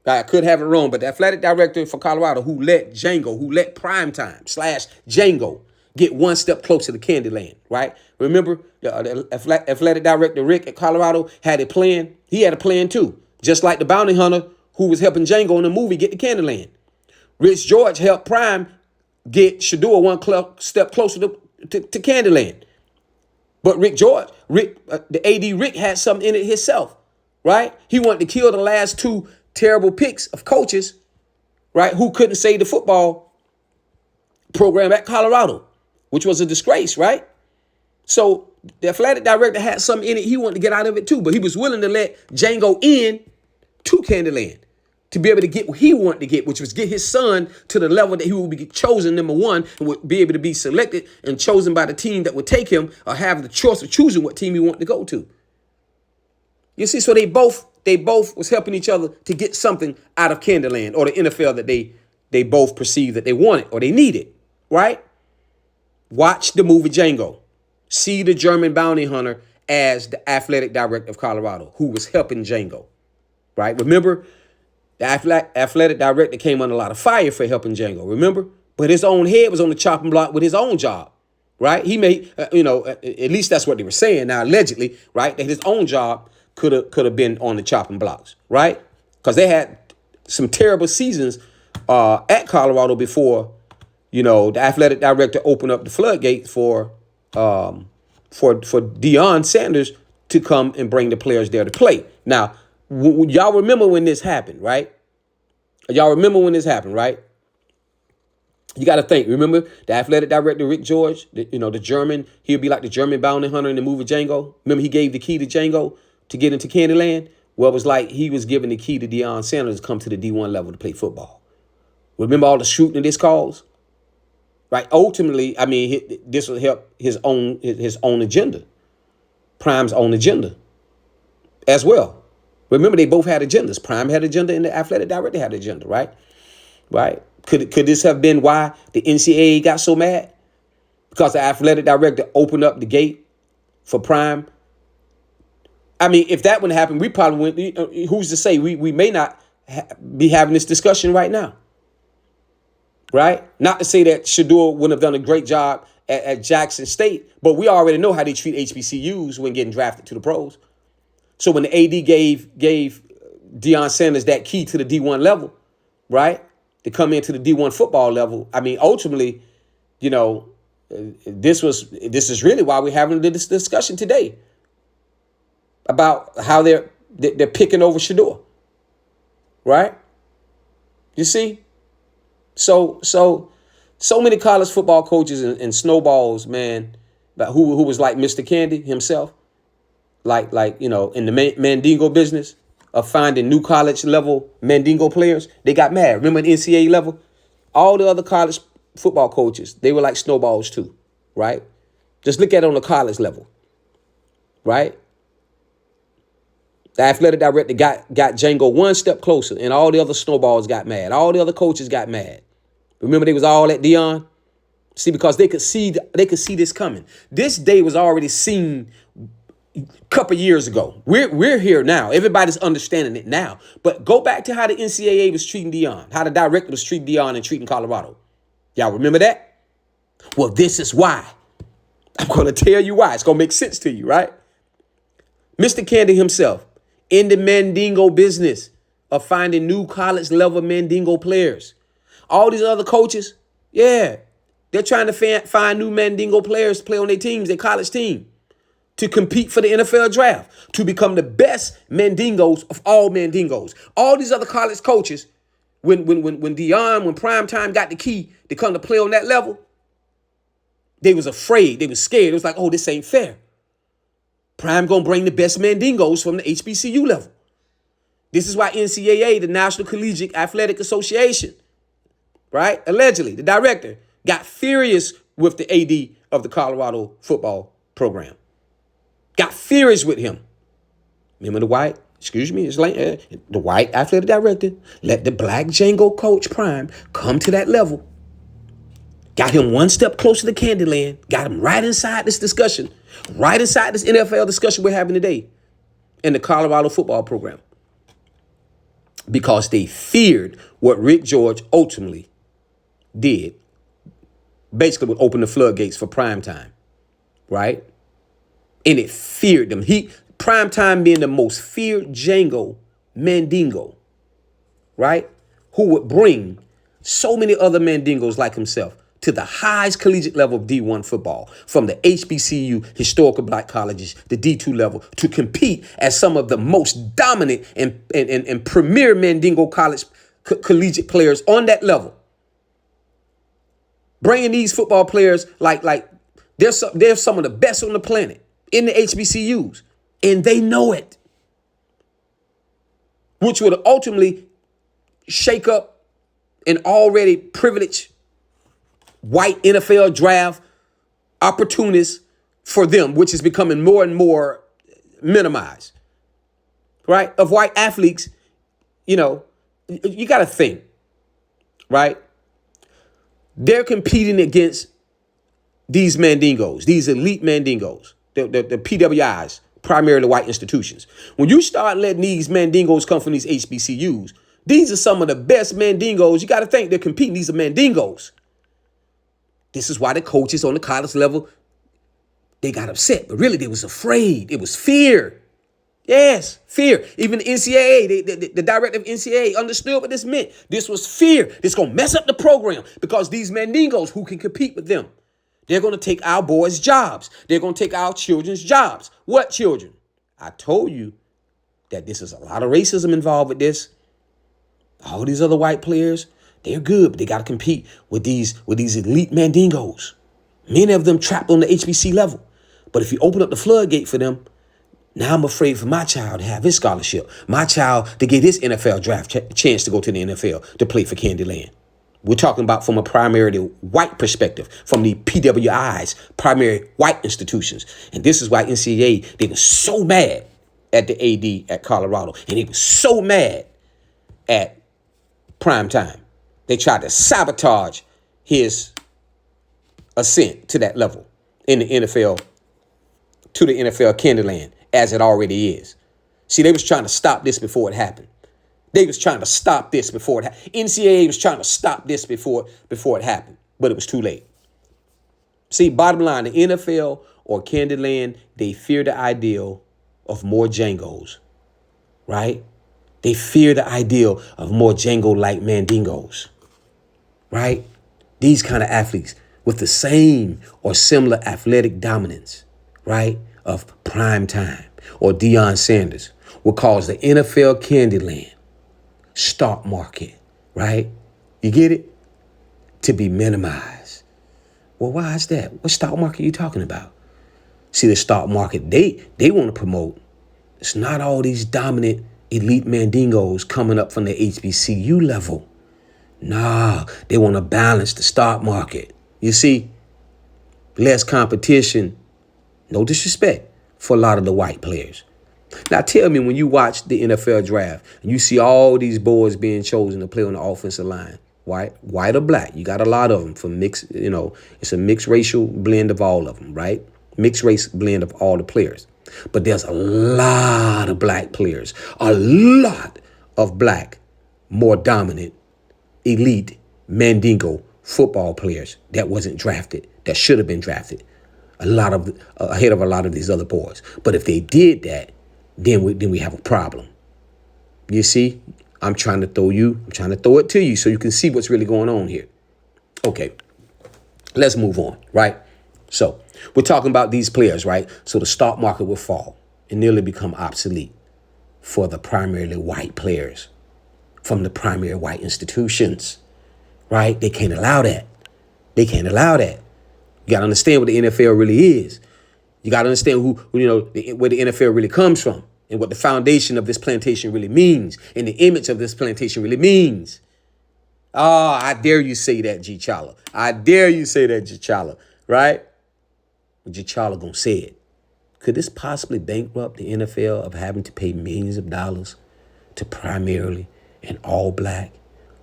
I could have it wrong, but the athletic director for Colorado who let Primetime / Django get one step closer to Candyland, right? Remember, the athletic director Rick at Colorado had a plan. He had a plan too, just like the bounty hunter who was helping Django in the movie get to Candyland. Rich George helped Prime get Shedeur one step closer to Candyland. But the AD Rick had something in it himself, right? He wanted to kill the last two terrible picks of coaches, right, who couldn't save the football program at Colorado, which was a disgrace, right? So the athletic director had something in it. He wanted to get out of it too, but he was willing to let Django in to Candyland to be able to get what he wanted to get, which was get his son to the level that he would be chosen, number one, and would be able to be selected and chosen by the team that would take him or have the choice of choosing what team he wanted to go to. You see, so they both was helping each other to get something out of Candyland or the NFL that they both perceived that they wanted or they needed, right? Watch the movie Django. See the German bounty hunter as the athletic director of Colorado who was helping Django, right? Remember, the athletic director came under a lot of fire for helping Django, remember? But his own head was on the chopping block with his own job, right? He made, at least that's what they were saying now, allegedly, right? That his own job could have been on the chopping blocks, right? Because they had some terrible seasons at Colorado before, the athletic director opened up the floodgates for Shedeur Sanders to come and bring the players there to play. Now, Y'all remember when this happened, right? Y'all remember when this happened, right? You got to think. Remember the athletic director, Rick George, the German, he would be like the German bounty hunter in the movie Django. Remember he gave the key to Django to get into Candyland? Well, it was like he was giving the key to Deion Sanders to come to the D1 level to play football. Remember all the scrutiny this caused? Right? Ultimately, I mean, this will help his own agenda, Prime's own agenda as well. Remember, they both had agendas. Prime had agenda and the athletic director had agenda, right? Right? Could this have been why the NCAA got so mad? Because the athletic director opened up the gate for Prime. I mean, if that wouldn't happen, we probably wouldn't. Who's to say we may not be having this discussion right now, right? Not to say that Shedeur wouldn't have done a great job at Jackson State, but we already know how they treat HBCUs when getting drafted to the pros. So when the AD gave Deion Sanders that key to the D1 level, right, to come into the D1 football level, I mean, ultimately, this is really why we're having this discussion today about how they're picking over Shedeur, right? You see, so many college football coaches and snowballs, man, who was like Mr. Candy himself, like in the Mandingo business of finding new college level Mandingo players. They got mad. Remember the NCAA level? All the other college football coaches, they were like snowballs too, right? Just look at it on the college level, right? The athletic director got Django one step closer, and all the other snowballs got mad. All the other coaches got mad. Remember, they was all at Deion? See, because they could see this coming. This day was already seen a couple years ago. We're here now. Everybody's understanding it now. But go back to how the NCAA was treating Deion, how the director was treating Deion and treating Colorado. Y'all remember that? Well, this is why. I'm going to tell you why. It's going to make sense to you, right? Mr. Candy himself, in the Mandingo business of finding new college level Mandingo players. All these other coaches, yeah, they're trying to find new Mandingo players to play on their teams, their college team, to compete for the NFL draft, to become the best Mandingos of all Mandingos. All these other college coaches, when Prime Time got the key to come to play on that level, they was afraid, they was scared. It was like, oh, this ain't fair. Prime gonna bring the best Mandingos from the HBCU level. This is why NCAA, the National Collegiate Athletic Association, right? Allegedly, the director got furious with the AD of the Colorado football program. Got furious with him. Remember the white athletic director let the black Django coach Prime come to that level. Got him one step closer to Candyland. Got him right inside this discussion, right inside this NFL discussion we're having today in the Colorado football program. Because they feared what Rick George ultimately did. Basically would open the floodgates for Prime Time, right? And it feared them. Prime Time being the most feared Django Mandingo, right? Who would bring so many other Mandingos like himself to the highest collegiate level of D1 football, from the HBCU, historical black colleges, the D2 level, to compete as some of the most dominant and premier Mandingo college collegiate players on that level. Bringing these football players like they're some of the best on the planet in the HBCUs, and they know it, which would ultimately shake up an already privileged white NFL draft opportunities for them, which is becoming more and more minimized, right? Of white athletes, you got to think, right? They're competing against these Mandingos, these elite Mandingos, the PWIs, primarily white institutions. When you start letting these Mandingos come from these HBCUs, these are some of the best Mandingos. You got to think they're competing. These are Mandingos. This is why the coaches on the college level, they got upset. But really, they was afraid. It was fear. Yes, fear. Even the NCAA, the director of NCAA understood what this meant. This was fear. This going to mess up the program because these Mandingos who can compete with them, they're going to take our boys' jobs. They're going to take our children's jobs. What children? I told you, that this is a lot of racism involved with this. All these other white players, they're good, but they got to compete with these elite mandingos. Many of them trapped on the HBC level. But if you open up the floodgate for them, now I'm afraid for my child to have his scholarship, my child to get his NFL draft chance to go to the NFL to play for Candyland. We're talking about from a primarily white perspective, from the PWIs, primary white institutions. And this is why NCAA, they were so mad at the AD at Colorado. And they were so mad at Prime Time. They tried to sabotage his ascent to that level in the NFL, to the NFL Candyland, as it already is. See, they was trying to stop this before it happened. They was trying to stop this before it happened. NCAA was trying to stop this before it happened, but it was too late. See, bottom line, the NFL or Candyland, they fear the ideal of more Django's, right? They fear the ideal of more Django-like mandingos, right? These kind of athletes with the same or similar athletic dominance, right, of Prime Time or Deion Sanders will cause the NFL Candyland stock market, right? You get it? To be minimized. Well, why is that? What stock market are you talking about? See, the stock market they want to promote, it's not all these dominant elite mandingos coming up from the HBCU level. Nah, they want to balance the stock market. You see, less competition, no disrespect, for a lot of the white players. Now tell me, when you watch the NFL draft and you see all these boys being chosen to play on the offensive line, white or black, you got a lot of them from mixed, it's a mixed racial blend of all of them, right? Mixed race blend of all the players. But there's a lot of black players, a lot of black, more dominant, elite, mandingo football players that wasn't drafted, that should have been drafted, ahead of a lot of these other boys. But if they did that, then we have a problem. You see, I'm trying to throw it to you so you can see what's really going on here. Okay, let's move on, right? So we're talking about these players, right? So the stock market will fall and nearly become obsolete for the primarily white players from the primary white institutions, right? They can't allow that. They can't allow that. You got to understand what the NFL really is. You got to understand where the NFL really comes from and what the foundation of this plantation really means and the image of this plantation really means. I dare you say that, G-Chala. I dare you say that, G-Chala, right? G-Chala gonna say it. Could this possibly bankrupt the NFL of having to pay millions of dollars to primarily an all-black,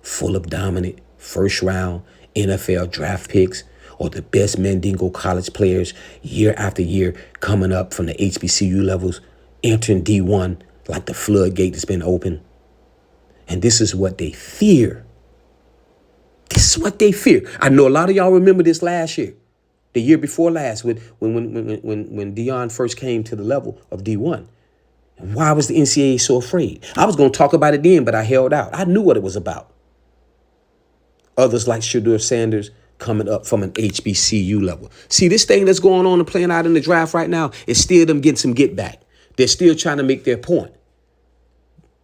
full of dominant first-round NFL draft picks or the best mandingo college players year after year coming up from the HBCU levels, entering D1 like the floodgate that's been open? And this is what they fear. This is what they fear. I know a lot of y'all remember this last year, the year before last, when Deion first came to the level of D1. Why was the NCAA so afraid? I was going to talk about it then, but I held out. I knew what it was about. Others like Shedeur Sanders coming up from an HBCU level. See, this thing that's going on and playing out in the draft right now is still them getting some get back. They're still trying to make their point,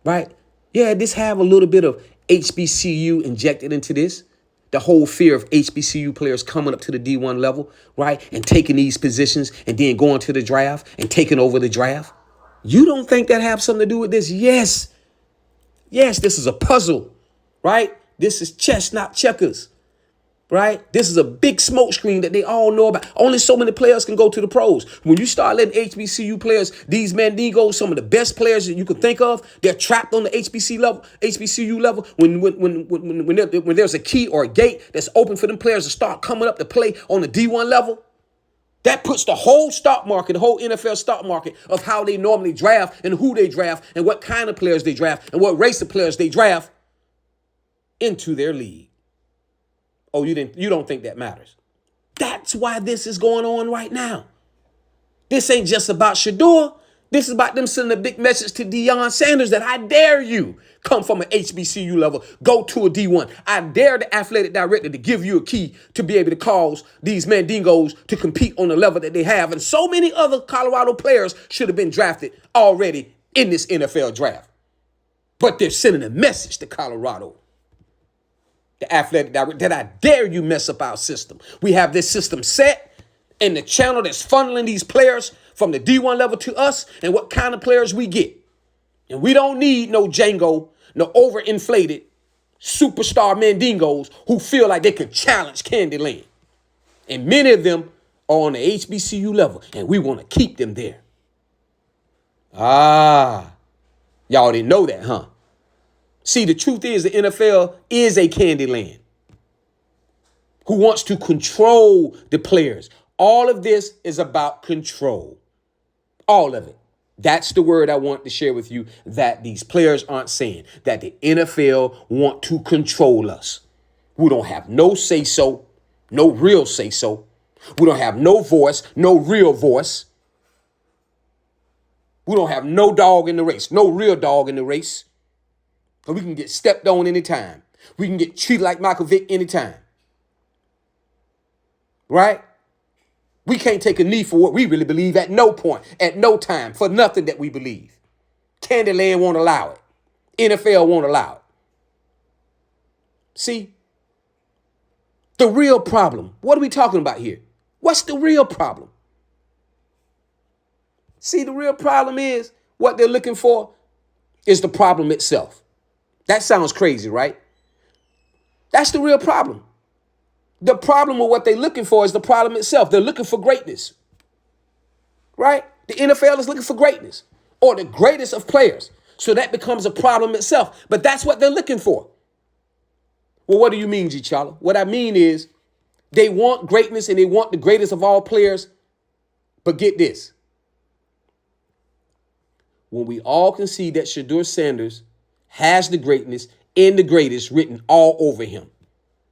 right? Yeah, this have a little bit of HBCU injected into this. The whole fear of HBCU players coming up to the D1 level, right? And taking these positions and then going to the draft and taking over the draft. You don't think that have something to do with this? Yes. Yes, this is a puzzle, right? This is chess, not checkers, right? This is a big smoke screen that they all know about. Only so many players can go to the pros. When you start letting HBCU players, these mandigos, some of the best players that you can think of, they're trapped on the HBCU level. When there's a key or a gate that's open for them players to start coming up to play on the D1 level, that puts the whole stock market, the whole NFL stock market of how they normally draft and who they draft and what kind of players they draft and what race of players they draft into their league. Oh, you don't think that matters? That's why this is going on right now. This ain't just about Shedeur. This is about them sending a big message to Deion Sanders that I dare you come from an HBCU level, go to a D1. I dare the athletic director to give you a key to be able to cause these mandingos to compete on the level that they have. And so many other Colorado players should have been drafted already in this NFL draft. But they're sending a message to Colorado, the athletic director, that I dare you mess up our system. We have this system set and the channel that's funneling these players from the D1 level to us and what kind of players we get. And we don't need no Django, no overinflated superstar Mandingos who feel like they can challenge Candyland. And many of them are on the HBCU level, and we want to keep them there. Y'all didn't know that, huh? See, the truth is the NFL is a Candyland who wants to control the players. All of this is about control. All of it. That's the word I want to share with you that these players aren't saying, that the NFL want to control us. We don't have no say-so, no real say-so. We don't have no voice, no real voice. We don't have no dog in the race, no real dog in the race. But we can get stepped on anytime. We can get treated like Michael Vick anytime. Right? We can't take a knee for what we really believe at no point, at no time, for nothing that we believe. Candyland won't allow it. NFL won't allow it. See? The real problem. What are we talking about here? What's the real problem? See, the real problem is what they're looking for is the problem itself. That sounds crazy, right? That's the real problem. The problem with what they're looking for is the problem itself. They're looking for greatness, right? The NFL is looking for greatness or the greatest of players. So that becomes a problem itself. But that's what they're looking for. Well, what do you mean, G-Chala? What I mean is they want greatness and they want the greatest of all players. But get this. When we all can see that Shedeur Sanders has the greatness and the greatest written all over him.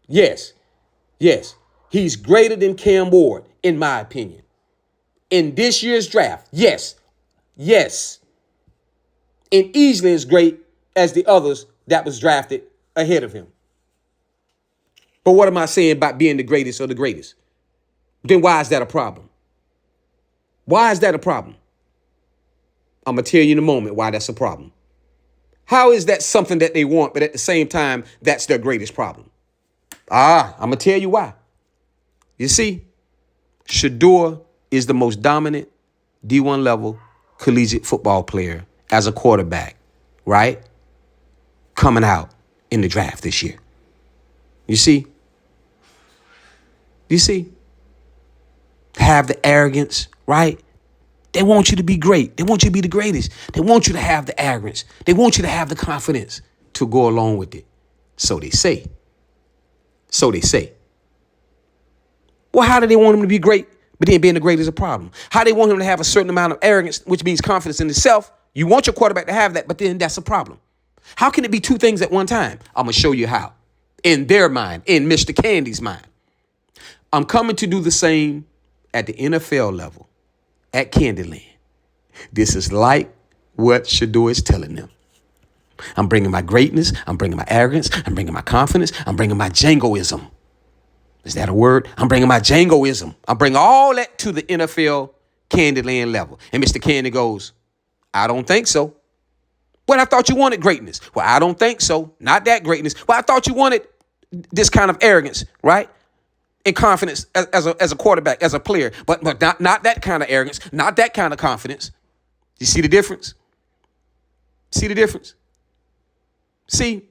Yes, he's greater than Cam Ward, in my opinion. In this year's draft, yes. And easily as great as the others that was drafted ahead of him. But what am I saying about being the greatest or the greatest? Then why is that a problem? Why is that a problem? I'm going to tell you in a moment why that's a problem. How is that something that they want, but at the same time, that's their greatest problem? I'm going to tell you why. You see, Shedeur is the most dominant D1 level collegiate football player as a quarterback, right? Coming out in the draft this year. You see? Have the arrogance, right? They want you to be great. They want you to be the greatest. They want you to have the arrogance. They want you to have the confidence to go along with it. So they say. Well, how do they want him to be great, but then being the great is a problem? How they want him to have a certain amount of arrogance, which means confidence in himself? You want your quarterback to have that, but then that's a problem. How can it be two things at one time? I'm going to show you how. In their mind, in Mr. Candy's mind. I'm coming to do the same at the NFL level, at Candyland. This is like what Shedeur is telling them. I'm bringing my greatness. I'm bringing my arrogance. I'm bringing my confidence. I'm bringing my Djangoism. Is that a word? I'm bringing my Djangoism. I'm bringing all that to the NFL Candyland level. And Mr. Candy goes, I don't think so. Well, I thought you wanted greatness. Well, I don't think so. Not that greatness. Well, I thought you wanted this kind of arrogance, right? And confidence as a quarterback, as a player. But not that kind of arrogance. Not that kind of confidence. You see the difference? See,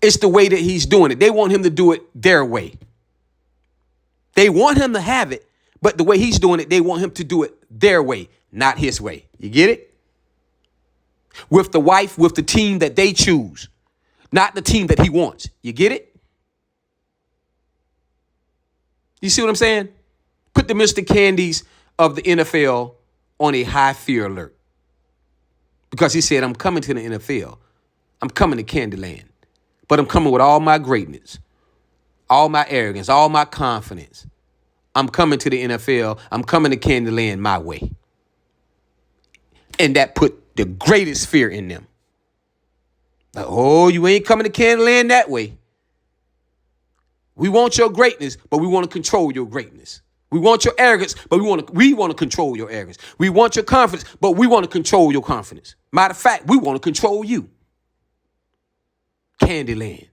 it's the way that he's doing it. They want him to do it their way. They want him to have it, but the way he's doing it, they want him to do it their way, not his way. You get it? With the wife, with the team that they choose, not the team that he wants. You get it? You see what I'm saying? Put the Mr. Candies of the NFL on a high fear alert. Because he said, I'm coming to the NFL. I'm coming to Candyland. But I'm coming with all my greatness, all my arrogance, all my confidence. I'm coming to the NFL. I'm coming to Candyland my way. And that put the greatest fear in them. Like, oh, you ain't coming to Candyland that way. We want your greatness, but we want to control your greatness. We want your arrogance, but we want to control your arrogance. We want your confidence, but we want to control your confidence. Matter of fact, we want to control you. Candyland.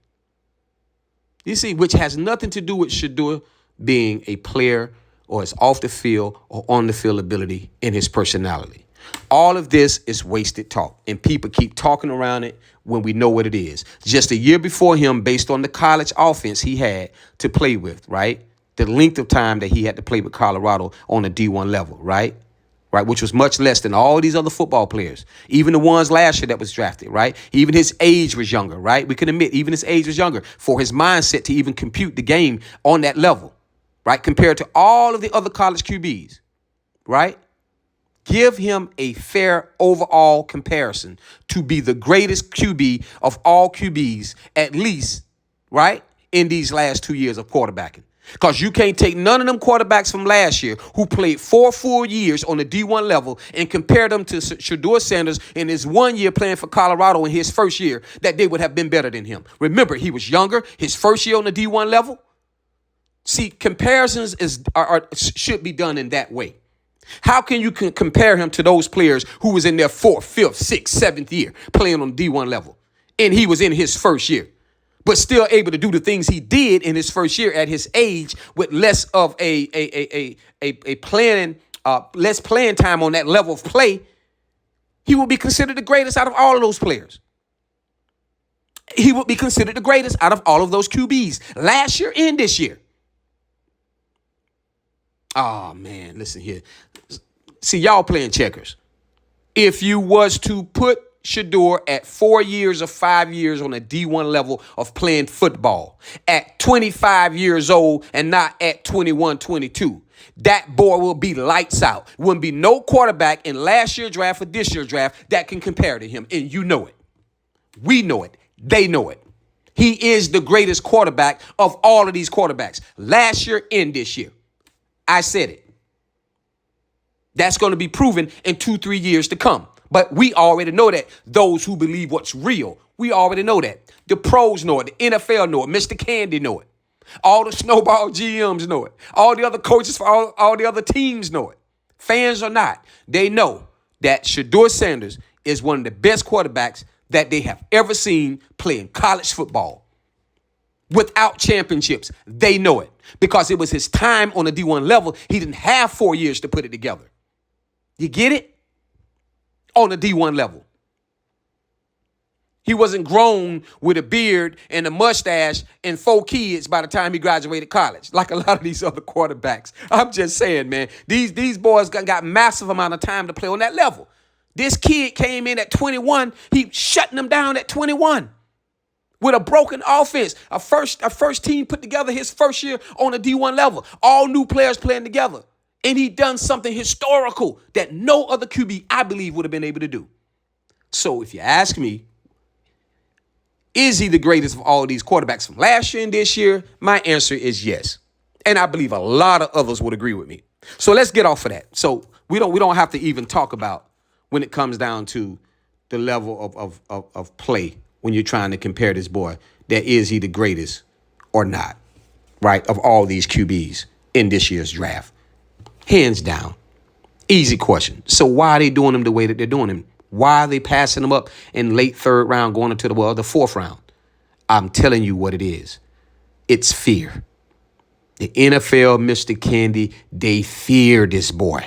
You see, which has nothing to do with Shedeur being a player or his off the field or on the field ability in his personality. All of this is wasted talk, and people keep talking around it when we know what it is. Just a year before him, based on the college offense he had to play with, right? The length of time that he had to play with Colorado on a D1 level, right? Right, which was much less than all these other football players, even the ones last year that was drafted, right? Even his age was younger, right? We can admit even his age was younger for his mindset to even compute the game on that level, right? Compared to all of the other college QBs, right? Give him a fair overall comparison to be the greatest QB of all QBs, at least, right, in these last 2 years of quarterbacking. Because you can't take none of them quarterbacks from last year who played 4 full years on the D1 level and compare them to Shedeur Sanders in his 1 year playing for Colorado in his first year, that they would have been better than him. Remember, he was younger, his first year on the D1 level. See, comparisons should be done in that way. How can you compare him to those players who was in their 4th, 5th, 6th, 7th year playing on the D1 level, and he was in his first year, but still able to do the things he did in his first year at his age with less of less playing time on that level of play? He will be considered the greatest out of all of those players. He would be considered the greatest out of all of those QBs last year and this year. Oh, man, listen here. See, y'all playing checkers. If you was to put Shedeur at 4 years or 5 years on a D1 level of playing football at 25 years old and not at 21, 22, that boy will be lights out. Wouldn't be no quarterback in last year's draft or this year's draft that can compare to him. And you know it. We know it. They know it. He is the greatest quarterback of all of these quarterbacks last year and this year. I said it. That's going to be proven in 2-3 years to come. But we already know that. Those who believe what's real, we already know that. The pros know it. The NFL know it. Mr. Candy know it. All the snowball GMs know it. All the other coaches for all the other teams know it. Fans or not, they know that Shedeur Sanders is one of the best quarterbacks that they have ever seen playing college football. Without championships, they know it. Because it was his time on the D1 level. He didn't have 4 years to put it together. You get it? On the D1 level. He wasn't grown with a beard and a mustache and 4 kids by the time he graduated college, like a lot of these other quarterbacks. I'm just saying, man, these boys got massive amount of time to play on that level. This kid came in at 21. He shutting them down at 21 with a broken offense. A first team put together his first year on a D1 level. All new players playing together. And he done something historical that no other QB, I believe, would have been able to do. So if you ask me, is he the greatest of all these quarterbacks from last year and this year? My answer is yes. And I believe a lot of others would agree with me. So let's get off of that. So we don't have to even talk about when it comes down to the level of play when you're trying to compare this boy, that is he the greatest or not, right, of all these QBs in this year's draft. Hands down. Easy question. So why are they doing him the way that they're doing him? Why are they passing him up in late 3rd round going into the 4th round? I'm telling you what it is. It's fear. The NFL, Mr. Candy, they fear this boy.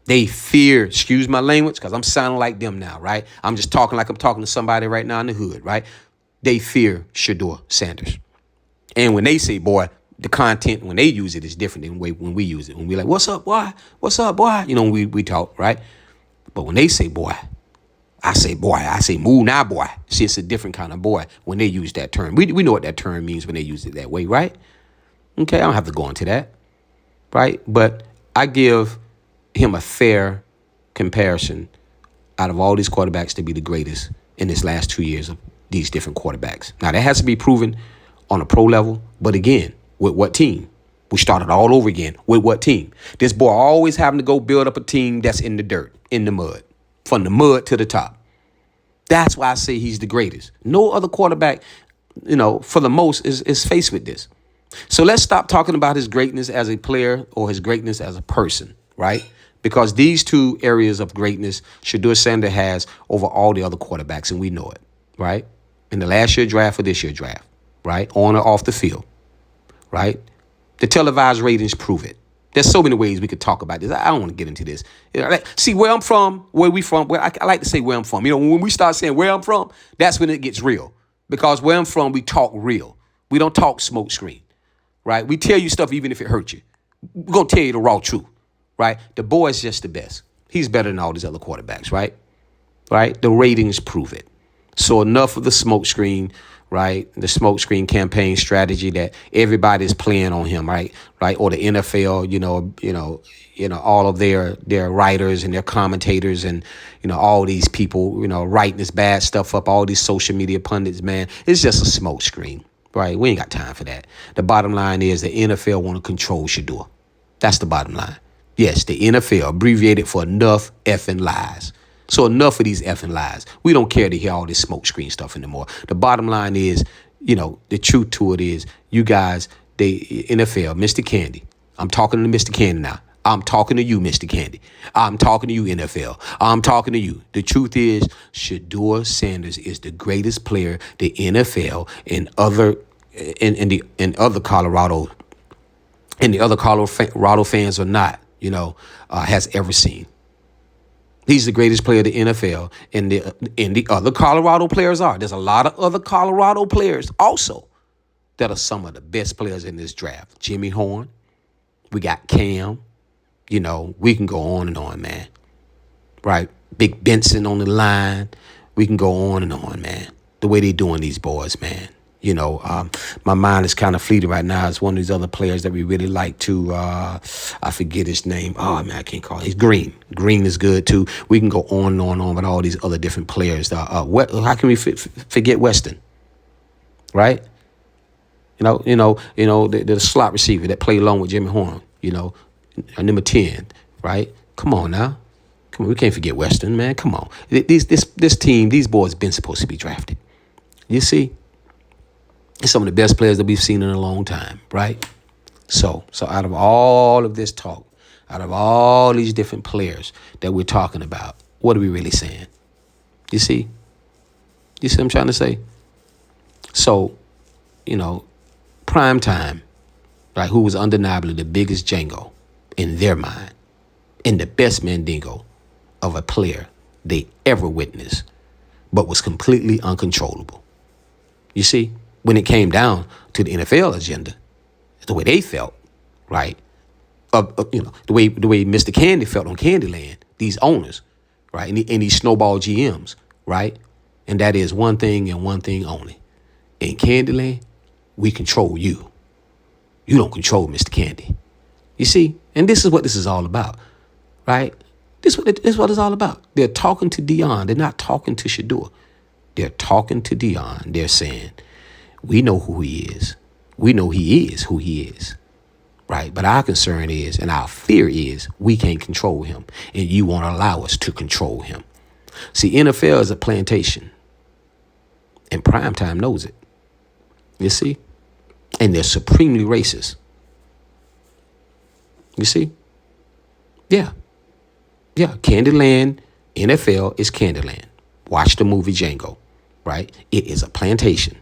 They fear, excuse my language, because I'm sounding like them now, right? I'm just talking like I'm talking to somebody right now in the hood, right? They fear Shedeur Sanders. And when they say boy, the content, when they use it, is different than when we use it. When we like, what's up, boy? What's up, boy? You know, we talk, right? But when they say boy, I say move now, boy. See, it's a different kind of boy when they use that term. We know what that term means when they use it that way, right? Okay, I don't have to go into that, right? But I give him a fair comparison out of all these quarterbacks to be the greatest in this last 2 years of these different quarterbacks. Now, that has to be proven on a pro level, but again, with what team? We started all over again. With what team? This boy always having to go build up a team that's in the dirt, in the mud, from the mud to the top. That's why I say he's the greatest. No other quarterback, for the most is faced with this. So let's stop talking about his greatness as a player or his greatness as a person, right? Because these two areas of greatness, Shedeur Sanders has over all the other quarterbacks, and we know it, right? In the last year draft or this year draft, right? On or off the field, right? The televised ratings prove it. There's so many ways we could talk about this. I don't want to get into this. See, where I'm from, where we from, where I like to say where I'm from. When we start saying where I'm from, that's when it gets real. Because where I'm from, we talk real. We don't talk smoke screen, right? We tell you stuff even if it hurts you. We're going to tell you the raw truth, right? The boy's just the best. He's better than all these other quarterbacks, right? Right? The ratings prove it. So enough of the smoke screen, right? The smoke screen campaign strategy that everybody's playing on him, right? Right? Or the NFL, all of their writers and their commentators and, all these people, writing this bad stuff up, all these social media pundits, man. It's just a smoke screen, right? We ain't got time for that. The bottom line is the NFL want to control Shedeur. That's the bottom line. Yes, the NFL, abbreviated for enough effing lies. So enough of these effing lies. We don't care to hear all this smoke screen stuff anymore. The bottom line is, the truth to it is, you guys, the NFL, Mr. Candy. I'm talking to Mr. Candy now. I'm talking to you, Mr. Candy. I'm talking to you, NFL. I'm talking to you. The truth is, Shedeur Sanders is the greatest player the NFL and other Colorado fans or not, has ever seen. He's the greatest player the NFL and the other Colorado players are. There's a lot of other Colorado players also that are some of the best players in this draft. Jimmy Horn, we got Cam, we can go on and on, man. Right? Big Benson on the line. We can go on and on, man. The way they doing these boys, man. My mind is kind of fleeting right now. It's one of these other players that we really like to, I forget his name. Oh, man, I can't call it. He's Green. Green is good, too. We can go on and on and on with all these other different players. How can we forget Weston? Right? The slot receiver that played along with Jimmy Horn, number 10, right? Come on now. Come on, we can't forget Weston, man. Come on. This team, these boys been supposed to be drafted. You see? It's some of the best players that we've seen in a long time, right? So out of all of this talk, out of all these different players that we're talking about, what are we really saying? You see? You see what I'm trying to say? So, prime time, right, who was undeniably the biggest Django in their mind and the best Mandingo of a player they ever witnessed, but was completely uncontrollable. You see? When it came down to the NFL agenda, the way they felt, right? The way Mr. Candy felt on Candyland, these owners, right? And these snowball GMs, right? And that is one thing and one thing only. In Candyland, we control you. You don't control Mr. Candy. You see? And this is what this is all about, right? This is what it's all about. They're talking to Dion. They're not talking to Shedeur. They're talking to Dion. They're saying, we know who he is. We know he is who he is, right? But our concern is, and our fear is, we can't control him, and you won't allow us to control him. See, NFL is a plantation, and primetime knows it. You see? And they're supremely racist. You see? Yeah. Candyland, NFL is Candyland. Watch the movie Django, right? It is a plantation.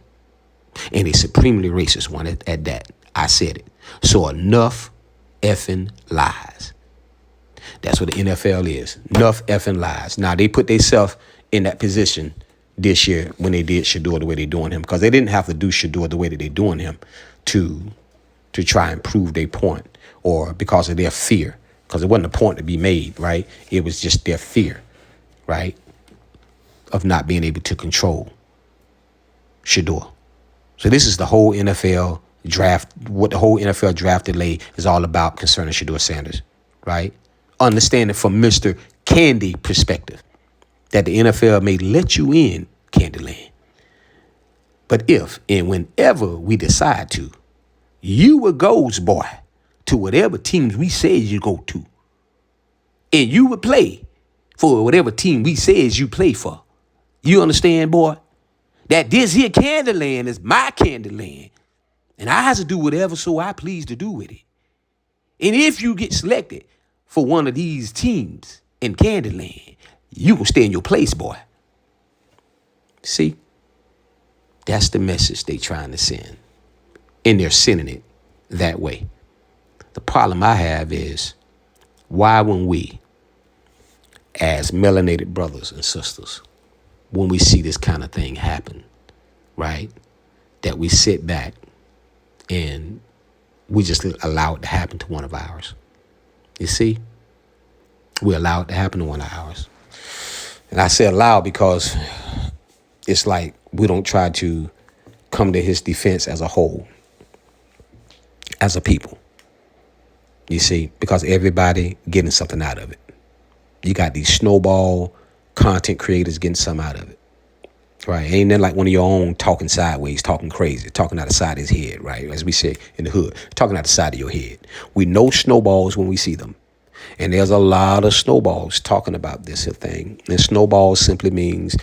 And a supremely racist one at that. I said it. So enough effing lies. That's what the NFL is. Enough effing lies. Now, they put themselves in that position this year when they did Shedeur the way they're doing him. Because they didn't have to do Shedeur the way that they're doing him to try and prove their point or because of their fear. Because it wasn't a point to be made, right? It was just their fear, right, of not being able to control Shedeur. So this is the whole NFL draft, what the whole NFL draft delay is all about concerning Shedeur Sanders, right? Understanding from Mr. Candy perspective that the NFL may let you in Candyland. But if and whenever we decide to, you a goes boy to whatever teams we said you go to. And you would play for whatever team we says you play for. You understand, boy? That this here Candyland is my Candyland. And I have to do whatever so I please to do with it. And if you get selected for one of these teams in Candyland, you gonna stay in your place, boy. See? That's the message they trying to send. And they're sending it that way. The problem I have is, why when we, as melanated brothers and sisters, when we see this kind of thing happen, right, that we sit back and we just allow it to happen to one of ours. You see? We allow it to happen to one of ours. And I say allow because it's like we don't try to come to his defense as a whole, as a people. You see? Because everybody getting something out of it. You got these snowball content creators getting something out of it. Right? Ain't nothing like one of your own talking sideways, talking crazy, talking out the side of his head, right? As we say in the hood, talking out the side of your head. We know snowballs when we see them. And there's a lot of snowballs talking about this thing. And snowballs simply means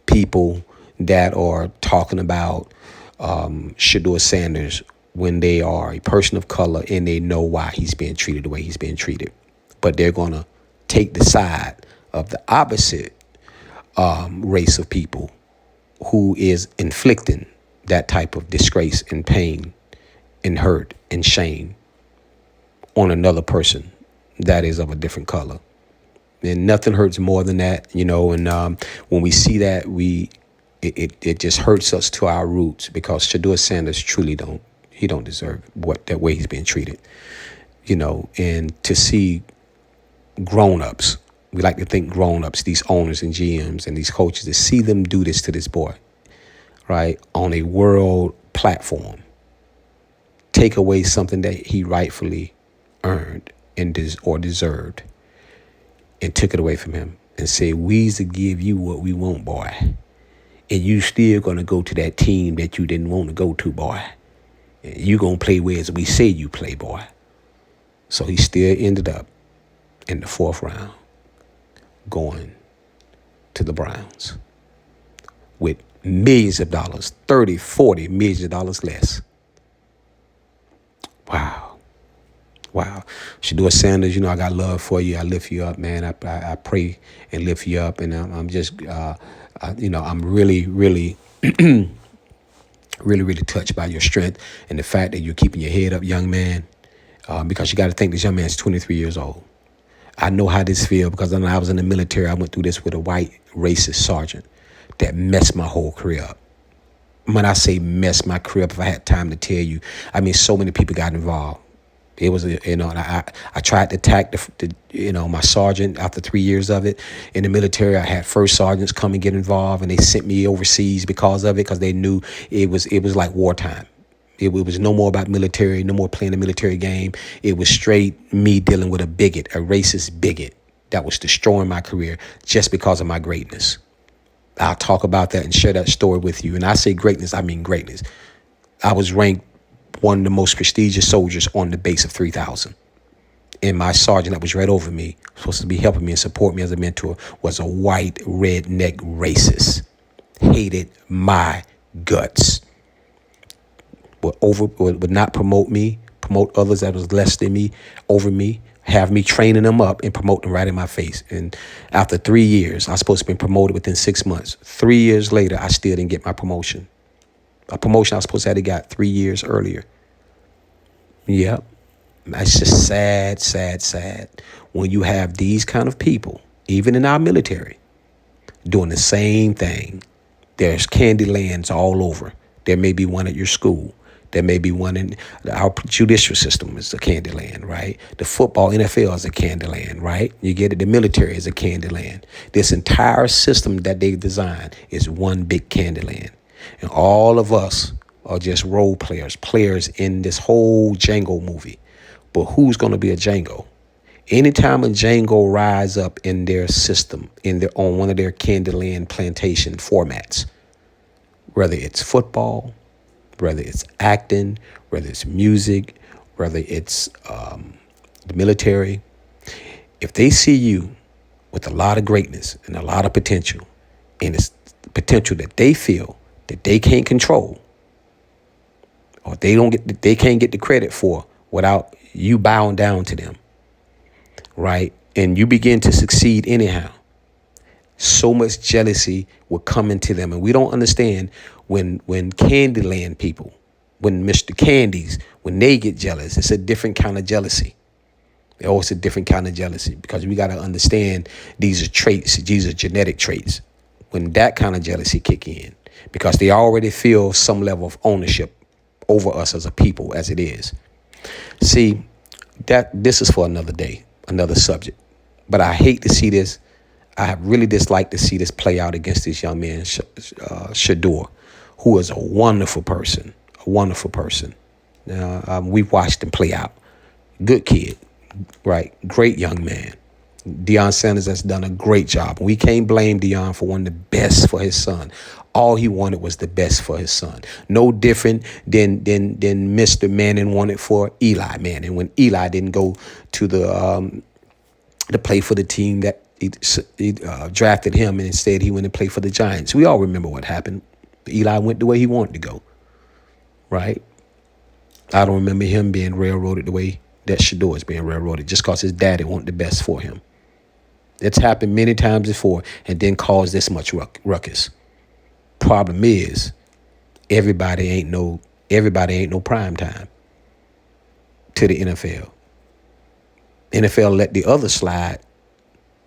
people that are talking about Shedeur Sanders when they are a person of color and they know why he's being treated the way he's being treated. But they're going to take the side of the opposite race of people who is inflicting that type of disgrace and pain and hurt and shame on another person that is of a different color. And nothing hurts more than that, you know. And when we see that, it just hurts us to our roots, because Shedeur Sanders truly don't deserve that way he's being treated, you know. And to see grown-ups, we like to think grown-ups, these owners and GMs and these coaches, to see them do this to this boy, right, on a world platform, take away something that he rightfully earned and deserved, and took it away from him and say, we's to give you what we want, boy. And you still going to go to that team that you didn't want to go to, boy. You going to play where as we say you play, boy. So he still ended up in the 4th round going to the Browns with millions of dollars, 30, 40 millions of dollars less. Wow. Shedeur Sanders, you know, I got love for you. I lift you up, man. I pray and lift you up. And I'm just, I'm really, really, really touched by your strength and the fact that you're keeping your head up, young man, because you got to think this young man's 23 years old. I know how this feels because when I was in the military, I went through this with a white racist sergeant that messed my whole career up. When I say messed my career up, if I had time to tell you, I mean, so many people got involved. It was, I tried to attack my sergeant after 3 years of it. In the military, I had first sergeants come and get involved, and they sent me overseas because of it, because they knew it was like wartime. It was no more about military, no more playing the military game. It was straight me dealing with a bigot, a racist bigot that was destroying my career just because of my greatness. I'll talk about that and share that story with you. And I say greatness, I mean greatness. I was ranked one of the most prestigious soldiers on the base of 3,000. And my sergeant that was right over me, supposed to be helping me and support me as a mentor, was a white redneck racist. Hated my guts. Would not promote me, promote others that was less than me, over me, have me training them up and promote them right in my face. And after 3 years, I was supposed to be promoted within 6 months. 3 years later, I still didn't get my promotion. A promotion I was supposed to have got 3 years earlier. Yep. That's just sad when you have these kind of people, even in our military, doing the same thing. There's candy lands all over. There may be one at your school. There may be one in our judicial system is a candy land, right? The football, NFL is a candy land, right? You get it. The military is a candy land. This entire system that they designed is one big candy land. And all of us are just role players in this whole Django movie. But who's going to be a Django? Anytime a Django rise up in their system, on one of their Candyland plantation formats, whether it's football, whether it's acting, whether it's music, whether it's the military, if they see you with a lot of greatness and a lot of potential, and it's the potential that they feel that they can't control, or they can't get the credit for without you bowing down to them, right? And you begin to succeed anyhow. So much jealousy will come into them. And we don't understand when Candyland people, when Mr. Candies, when they get jealous, it's a different kind of jealousy. It's a different kind of jealousy, because we got to understand these are traits. These are genetic traits. When that kind of jealousy kick in, because they already feel some level of ownership over us as a people as it is. See, this is for another day, another subject. But I hate to see this. I have really disliked to see this play out against this young man, Shedeur, who is a wonderful person, We've watched him play out. Good kid, right? Great young man. Deion Sanders has done a great job. We can't blame Deion for wanting the best for his son. All he wanted was the best for his son. No different than Mr. Manning wanted for Eli Manning when Eli didn't go to the play for the team that he drafted him, and instead he went and played for the Giants. We all remember what happened. Eli went the way he wanted to go, right? I don't remember him being railroaded the way that Shedeur is being railroaded just because his daddy wanted the best for him. It's happened many times before and didn't cause this much ruckus. Problem is, everybody ain't no prime time to the NFL. NFL let the other slide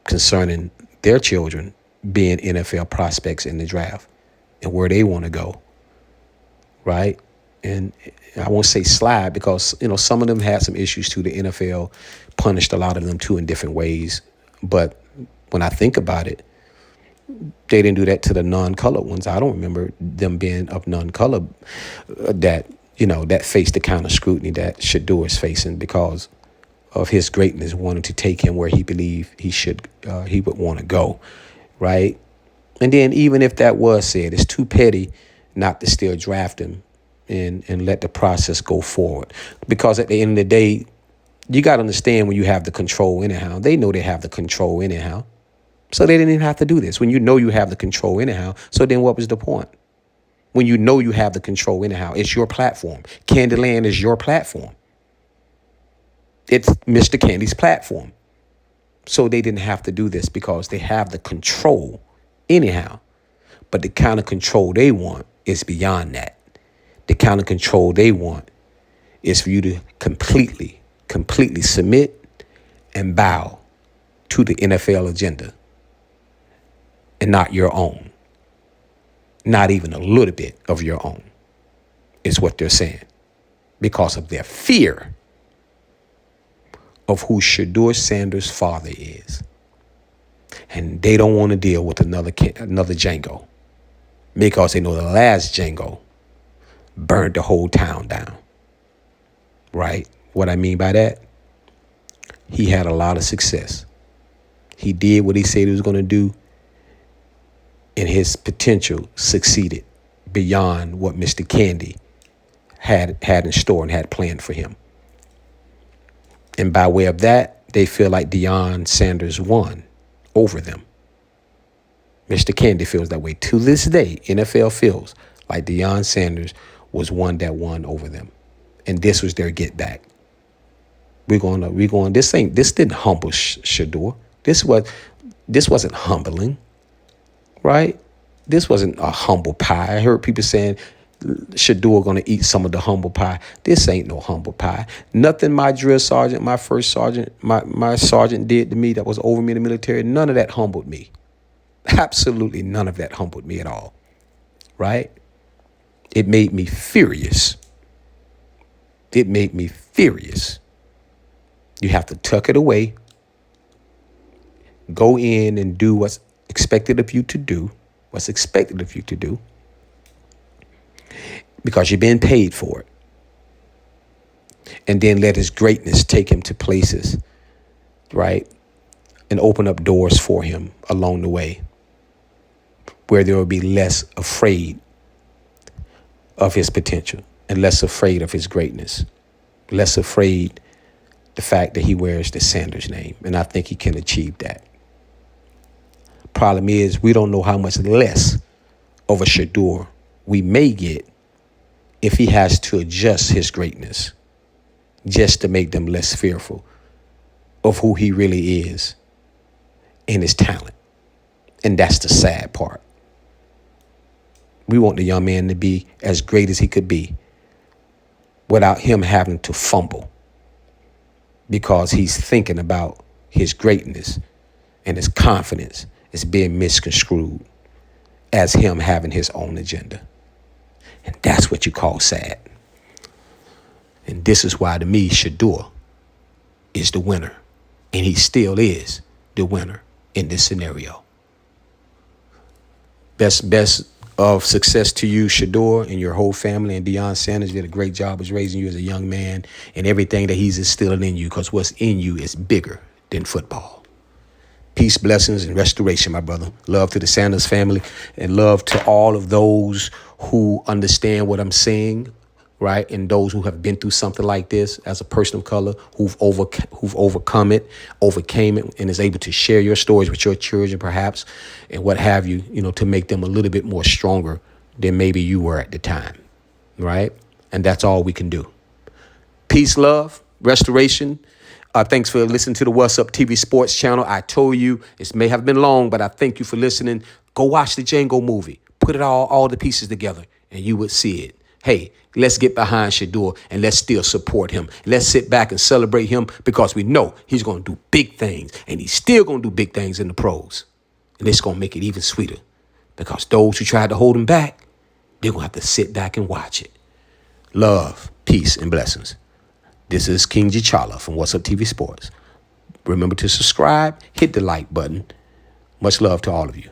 concerning their children being NFL prospects in the draft and where they want to go, right? And I won't say slide because, some of them had some issues too. The NFL punished a lot of them too in different ways. But when I think about it, they didn't do that to the non-colored ones. I don't remember them being of non-colored that faced the kind of scrutiny that Shedeur is facing because of his greatness, wanting to take him where he believed he would want to go, right? And then even if that was said, it's too petty not to still draft him and let the process go forward. Because at the end of the day, you got to understand when you have the control anyhow. They know they have the control anyhow. So they didn't even have to do this. When you know you have the control anyhow, so then what was the point? When you know you have the control anyhow, it's your platform. Candyland is your platform. It's Mr. Candy's platform. So they didn't have to do this because they have the control anyhow. But the kind of control they want is beyond that. The kind of control they want is for you to completely submit and bow to the NFL agenda and not your own. Not even a little bit of your own is what they're saying because of their fear of who Shedeur Sanders' father is. And they don't want to deal with another Django because they know the last Django burned the whole town down, right? What I mean by that, he had a lot of success. He did what he said he was going to do, and his potential succeeded beyond what Mr. Candy had in store and had planned for him. And by way of that, they feel like Deion Sanders won over them. Mr. Candy feels that way. To this day, NFL feels like Deion Sanders was one that won over them. And this was their get back. This didn't humble Shedeur. This wasn't humbling, right? This wasn't a humble pie. I heard people saying Shedeur going to eat some of the humble pie. This ain't no humble pie. Nothing my drill sergeant, my first sergeant, my sergeant did to me that was over me in the military, none of that humbled me. Absolutely none of that humbled me at all, right? It made me furious. You have to tuck it away, go in and do what's expected of you to do, because you've been paid for it. And then let his greatness take him to places, right? And open up doors for him along the way where there will be less afraid of his potential and less afraid of his greatness, less afraid the fact that he wears the Sanders name. And I think he can achieve that. Problem is, we don't know how much less of a Shedeur we may get if he has to adjust his greatness just to make them less fearful of who he really is and his talent. And that's the sad part. We want the young man to be as great as he could be without him having to fumble because he's thinking about his greatness and his confidence is being misconstrued as him having his own agenda. And that's what you call sad. And this is why, to me, Shedeur is the winner. And he still is the winner in this scenario. Best of success to you, Shedeur, and your whole family. And Deion Sanders did a great job of raising you as a young man and everything that he's instilling in you, because what's in you is bigger than football. Peace, blessings, and restoration, my brother. Love to the Sanders family and love to all of those who understand what I'm saying, right? And those who have been through something like this as a person of color, who've overcome it, overcame it, and is able to share your stories with your children, perhaps, and what have you, to make them a little bit more stronger than maybe you were at the time, right? And that's all we can do. Peace, love, restoration. Thanks for listening to the What's Up TV Sports channel. I told you it may have been long, but I thank you for listening. Go watch the Django movie. Put it all the pieces together, and you would see it. Hey, let's get behind Shedeur and let's still support him. Let's sit back and celebrate him because we know he's going to do big things, and he's still going to do big things in the pros. And it's going to make it even sweeter because those who tried to hold him back, they're going to have to sit back and watch it. Love, peace, and blessings. This is King J'Challa from What's Up TV Sports. Remember to subscribe, hit the like button. Much love to all of you.